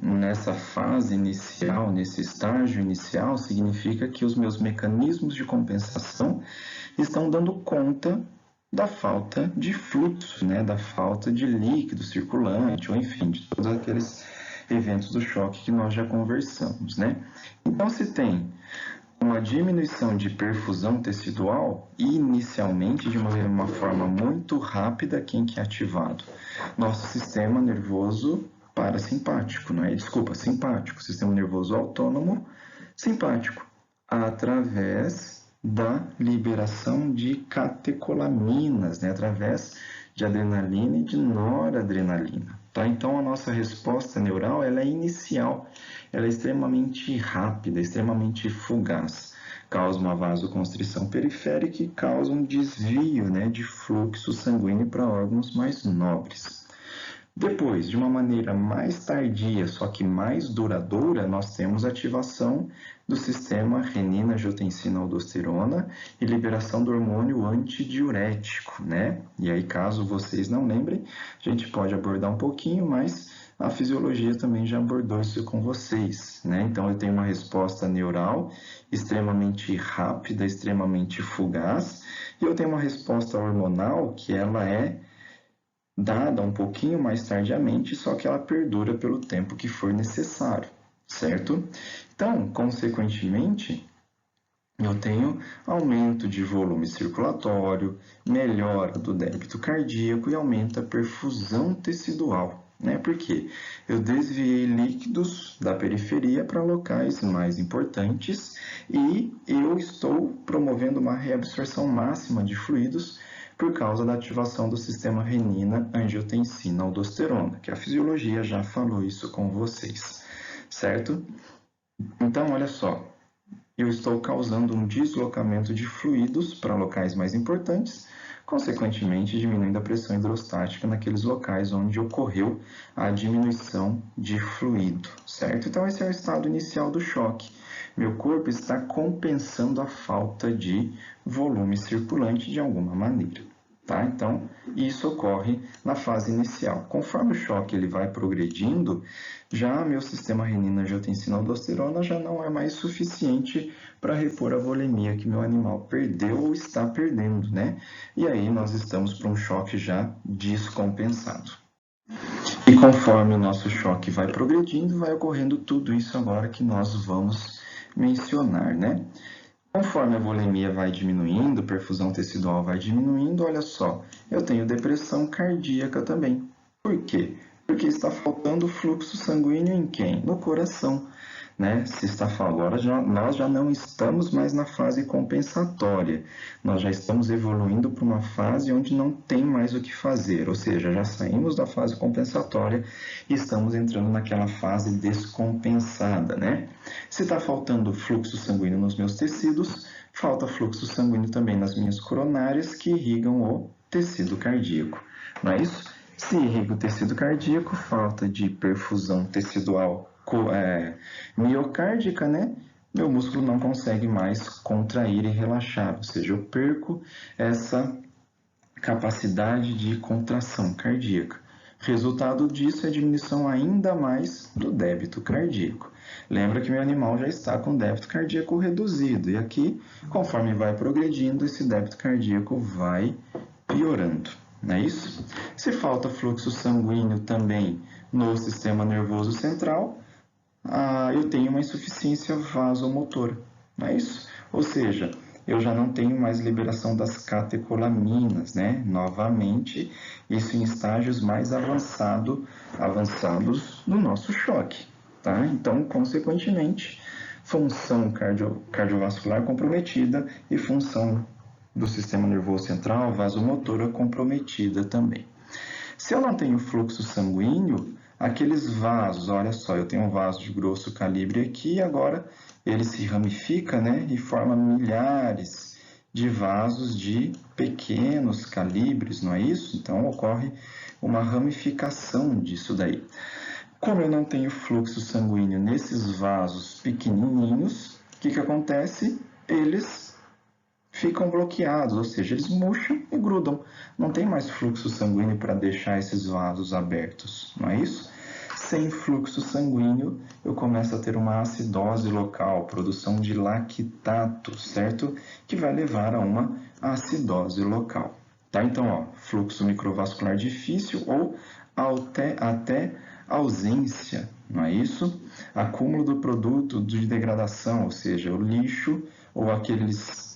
Nessa fase inicial, nesse estágio inicial, significa que os meus mecanismos de compensação estão dando conta da falta de fluxo, né? Da falta de líquido circulante, ou enfim, de todos aqueles eventos do choque que nós já conversamos, né? Então, se tem uma diminuição de perfusão tecidual, inicialmente de uma forma muito rápida, quem que é ativado? Nosso sistema nervoso parasimpático, não é? Desculpa, simpático, sistema nervoso autônomo simpático, através da liberação de catecolaminas, né? Através de adrenalina e de noradrenalina, tá? Então, a nossa resposta neural, ela é inicial, ela é extremamente rápida, extremamente fugaz. Causa uma vasoconstrição periférica e causa um desvio, né, de fluxo sanguíneo para órgãos mais nobres. Depois, de uma maneira mais tardia, só que mais duradoura, nós temos ativação do sistema renina-angiotensina-aldosterona e liberação do hormônio antidiurético, né? E aí, caso vocês não lembrem, a gente pode abordar um pouquinho, mas a fisiologia também já abordou isso com vocês, né? Então, eu tenho uma resposta neural extremamente rápida, extremamente fugaz, e eu tenho uma resposta hormonal que ela é dada um pouquinho mais tardiamente, só que ela perdura pelo tempo que for necessário, certo? Então, consequentemente, eu tenho aumento de volume circulatório, melhora do débito cardíaco e aumenta a perfusão tecidual. Né? Por quê? Eu desviei líquidos da periferia para locais mais importantes e eu estou promovendo uma reabsorção máxima de fluidos por causa da ativação do sistema renina, angiotensina, aldosterona, que a fisiologia já falou isso com vocês, certo? Então, olha só, eu estou causando um deslocamento de fluidos para locais mais importantes, consequentemente diminuindo a pressão hidrostática naqueles locais onde ocorreu a diminuição de fluido, certo? Então, esse é o estado inicial do choque. Meu corpo está compensando a falta de volume circulante de alguma maneira. Tá? Então, isso ocorre na fase inicial. Conforme o choque ele vai progredindo, já meu sistema renina-angiotensina-aldosterona já não é mais suficiente para repor a volemia que meu animal perdeu ou está perdendo, né? E aí nós estamos para um choque já descompensado. E conforme o nosso choque vai progredindo, vai ocorrendo tudo isso agora que nós vamos mencionar, né? Conforme a volemia vai diminuindo, a perfusão tecidual vai diminuindo, olha só, eu tenho depressão cardíaca também. Por quê? Porque está faltando fluxo sanguíneo em quem? No coração. Né? Se está agora nós já não estamos mais na fase compensatória, nós já estamos evoluindo para uma fase onde não tem mais o que fazer, ou seja, já saímos da fase compensatória e estamos entrando naquela fase descompensada, né? Se está faltando fluxo sanguíneo nos meus tecidos, falta fluxo sanguíneo também nas minhas coronárias que irrigam o tecido cardíaco, não é isso? Se irriga o tecido cardíaco, falta de perfusão tecidual miocárdica, né? Meu músculo não consegue mais contrair e relaxar, ou seja, eu perco essa capacidade de contração cardíaca. Resultado disso é a diminuição ainda mais do débito cardíaco. Lembra que meu animal já está com débito cardíaco reduzido, e aqui, conforme vai progredindo, esse débito cardíaco vai piorando. Não é isso? Se falta fluxo sanguíneo também no sistema nervoso central, eu tenho uma insuficiência vasomotora, não é isso? Ou seja, eu já não tenho mais liberação das catecolaminas, né? Novamente, isso em estágios mais avançados do nosso choque, tá? Então, consequentemente, função cardiovascular comprometida e função do sistema nervoso central, vasomotora comprometida também. Se eu não tenho fluxo sanguíneo, aqueles vasos, olha só, eu tenho um vaso de grosso calibre aqui, agora ele se ramifica, né, e forma milhares de vasos de pequenos calibres, não é isso? Então ocorre uma ramificação disso daí. Como eu não tenho fluxo sanguíneo nesses vasos pequenininhos, o que acontece? Eles ficam bloqueados, ou seja, eles murcham e grudam. Não tem mais fluxo sanguíneo para deixar esses vasos abertos, não é isso? Sem fluxo sanguíneo, eu começo a ter uma acidose local, produção de lactato, certo? Que vai levar a uma acidose local. Tá? Então, ó, fluxo microvascular difícil ou até ausência, não é isso? Acúmulo do produto de degradação, ou seja, o lixo ou aquelas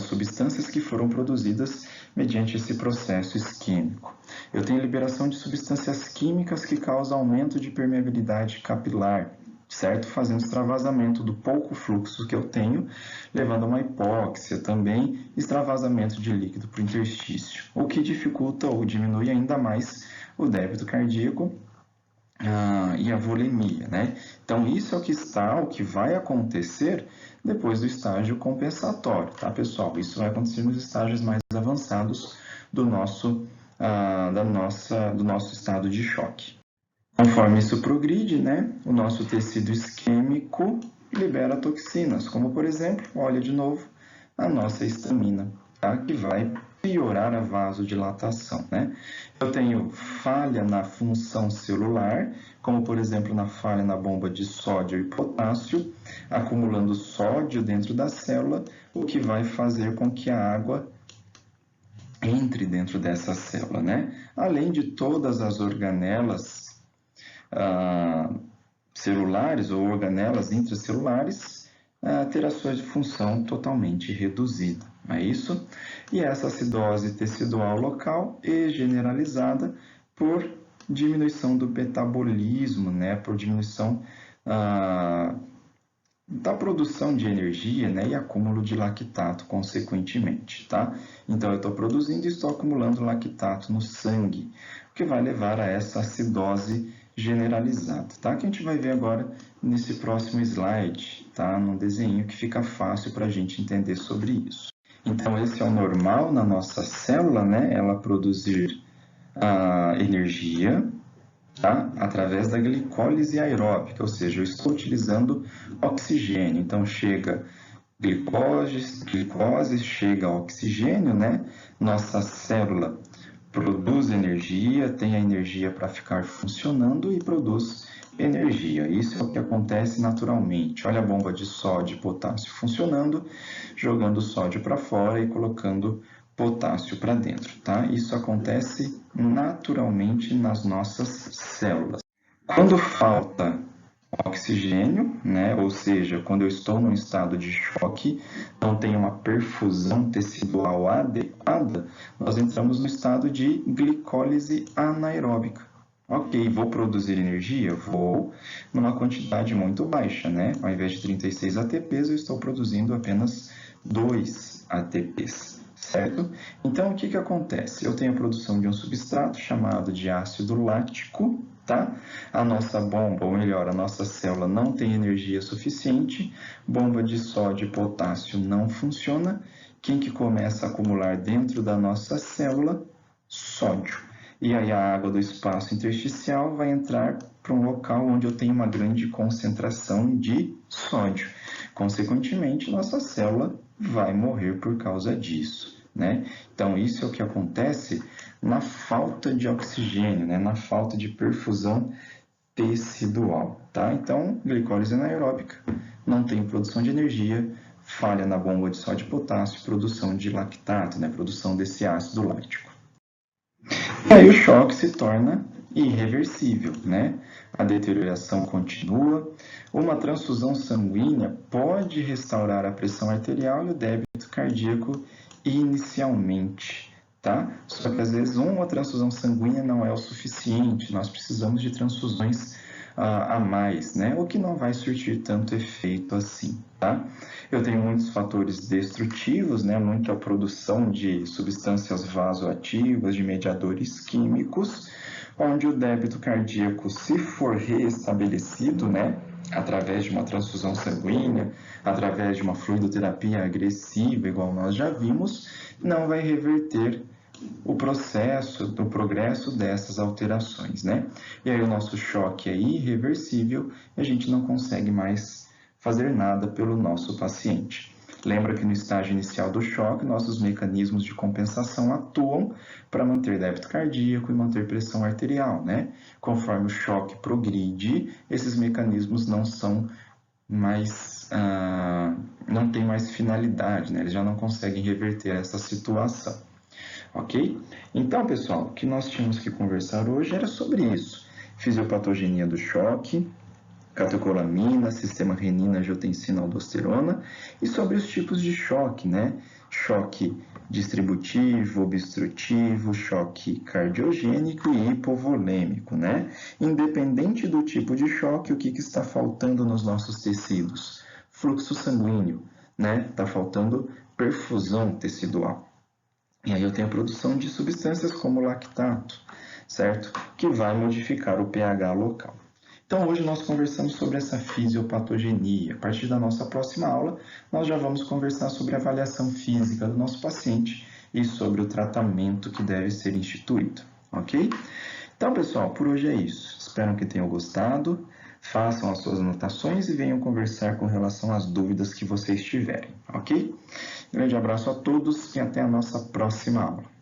substâncias que foram produzidas mediante esse processo isquêmico. Eu tenho liberação de substâncias químicas que causam aumento de permeabilidade capilar, certo? Fazendo extravasamento do pouco fluxo que eu tenho, levando a uma hipóxia também, extravasamento de líquido para o interstício, o que dificulta ou diminui ainda mais o débito cardíaco e a volemia, né? Então, isso é o que vai acontecer depois do estágio compensatório, tá, pessoal? Isso vai acontecer nos estágios mais avançados do nosso estado de choque. Conforme isso progride, né, o nosso tecido isquêmico libera toxinas, como, por exemplo, olha de novo, a nossa histamina, tá? Que vai piorar a vasodilatação, né? Eu tenho falha na função celular, como por exemplo na falha na bomba de sódio e potássio, acumulando sódio dentro da célula, o que vai fazer com que a água entre dentro dessa célula, né? Além de todas as organelas celulares ou organelas intracelulares ter a sua função totalmente reduzida, não é isso? E essa acidose tecidual local e generalizada por diminuição do metabolismo, né? Por diminuição da produção de energia, né, e acúmulo de lactato, consequentemente, tá? Então, eu estou produzindo e estou acumulando lactato no sangue, o que vai levar a essa acidose generalizada, tá? Que a gente vai ver agora nesse próximo slide, tá? Num desenho que fica fácil para a gente entender sobre isso. Então, esse é o normal na nossa célula, né? Ela produzir a energia, tá? Através da glicólise aeróbica, ou seja, eu estou utilizando oxigênio. Então, chega glicose, chega oxigênio, né? Nossa célula produz energia, tem a energia para ficar funcionando e produz energia. Isso é o que acontece naturalmente. Olha a bomba de sódio e potássio funcionando, jogando sódio para fora e colocando potássio para dentro, tá? Isso acontece naturalmente nas nossas células. Quando falta oxigênio, né? Ou seja, quando eu estou num estado de choque, não tenho uma perfusão tecidual adequada, nós entramos no estado de glicólise anaeróbica. Ok, vou produzir energia? Vou, numa quantidade muito baixa, né? Ao invés de 36 ATPs, eu estou produzindo apenas 2 ATPs, certo? Então, o que acontece? Eu tenho a produção de um substrato chamado de ácido lático, tá? A nossa bomba, ou melhor, a nossa célula não tem energia suficiente, bomba de sódio e potássio não funciona. Quem que começa a acumular dentro da nossa célula? Sódio. E aí a água do espaço intersticial vai entrar para um local onde eu tenho uma grande concentração de sódio. Consequentemente, nossa célula vai morrer por causa disso, né? Então, isso é o que acontece na falta de oxigênio, né? Na falta de perfusão tecidual, tá? Então, glicólise anaeróbica, não tem produção de energia, falha na bomba de sódio e potássio, produção de lactato, né? Produção desse ácido lático. E aí o choque se torna irreversível, né? A deterioração continua. Uma transfusão sanguínea pode restaurar a pressão arterial e o débito cardíaco inicialmente, tá? Só que às vezes uma transfusão sanguínea não é o suficiente, nós precisamos de transfusões a mais, né? O que não vai surtir tanto efeito assim, tá? Eu tenho muitos fatores destrutivos, né? Muita produção de substâncias vasoativas, de mediadores químicos, onde o débito cardíaco, se for reestabelecido, né? Através de uma transfusão sanguínea, através de uma fluidoterapia agressiva, igual nós já vimos, não vai reverter o processo, do progresso dessas alterações, né? E aí o nosso choque é irreversível e a gente não consegue mais fazer nada pelo nosso paciente. Lembra que no estágio inicial do choque, nossos mecanismos de compensação atuam para manter débito cardíaco e manter pressão arterial, né? Conforme o choque progride, esses mecanismos não são mais, não tem mais finalidade, né? Eles já não conseguem reverter essa situação. Ok? Então, pessoal, o que nós tínhamos que conversar hoje era sobre isso. Fisiopatogenia do choque, catecolamina, sistema renina, angiotensina, aldosterona e sobre os tipos de choque, né? Choque distributivo, obstrutivo, choque cardiogênico e hipovolêmico, né? Independente do tipo de choque, o que está faltando nos nossos tecidos? Fluxo sanguíneo, né? Está faltando perfusão tecidual. E aí eu tenho a produção de substâncias como lactato, certo? Que vai modificar o pH local. Então hoje nós conversamos sobre essa fisiopatogenia. A partir da nossa próxima aula, nós já vamos conversar sobre a avaliação física do nosso paciente e sobre o tratamento que deve ser instituído, ok? Então, pessoal, por hoje é isso. Espero que tenham gostado. Façam as suas anotações e venham conversar com relação às dúvidas que vocês tiverem, ok? Grande abraço a todos e até a nossa próxima aula.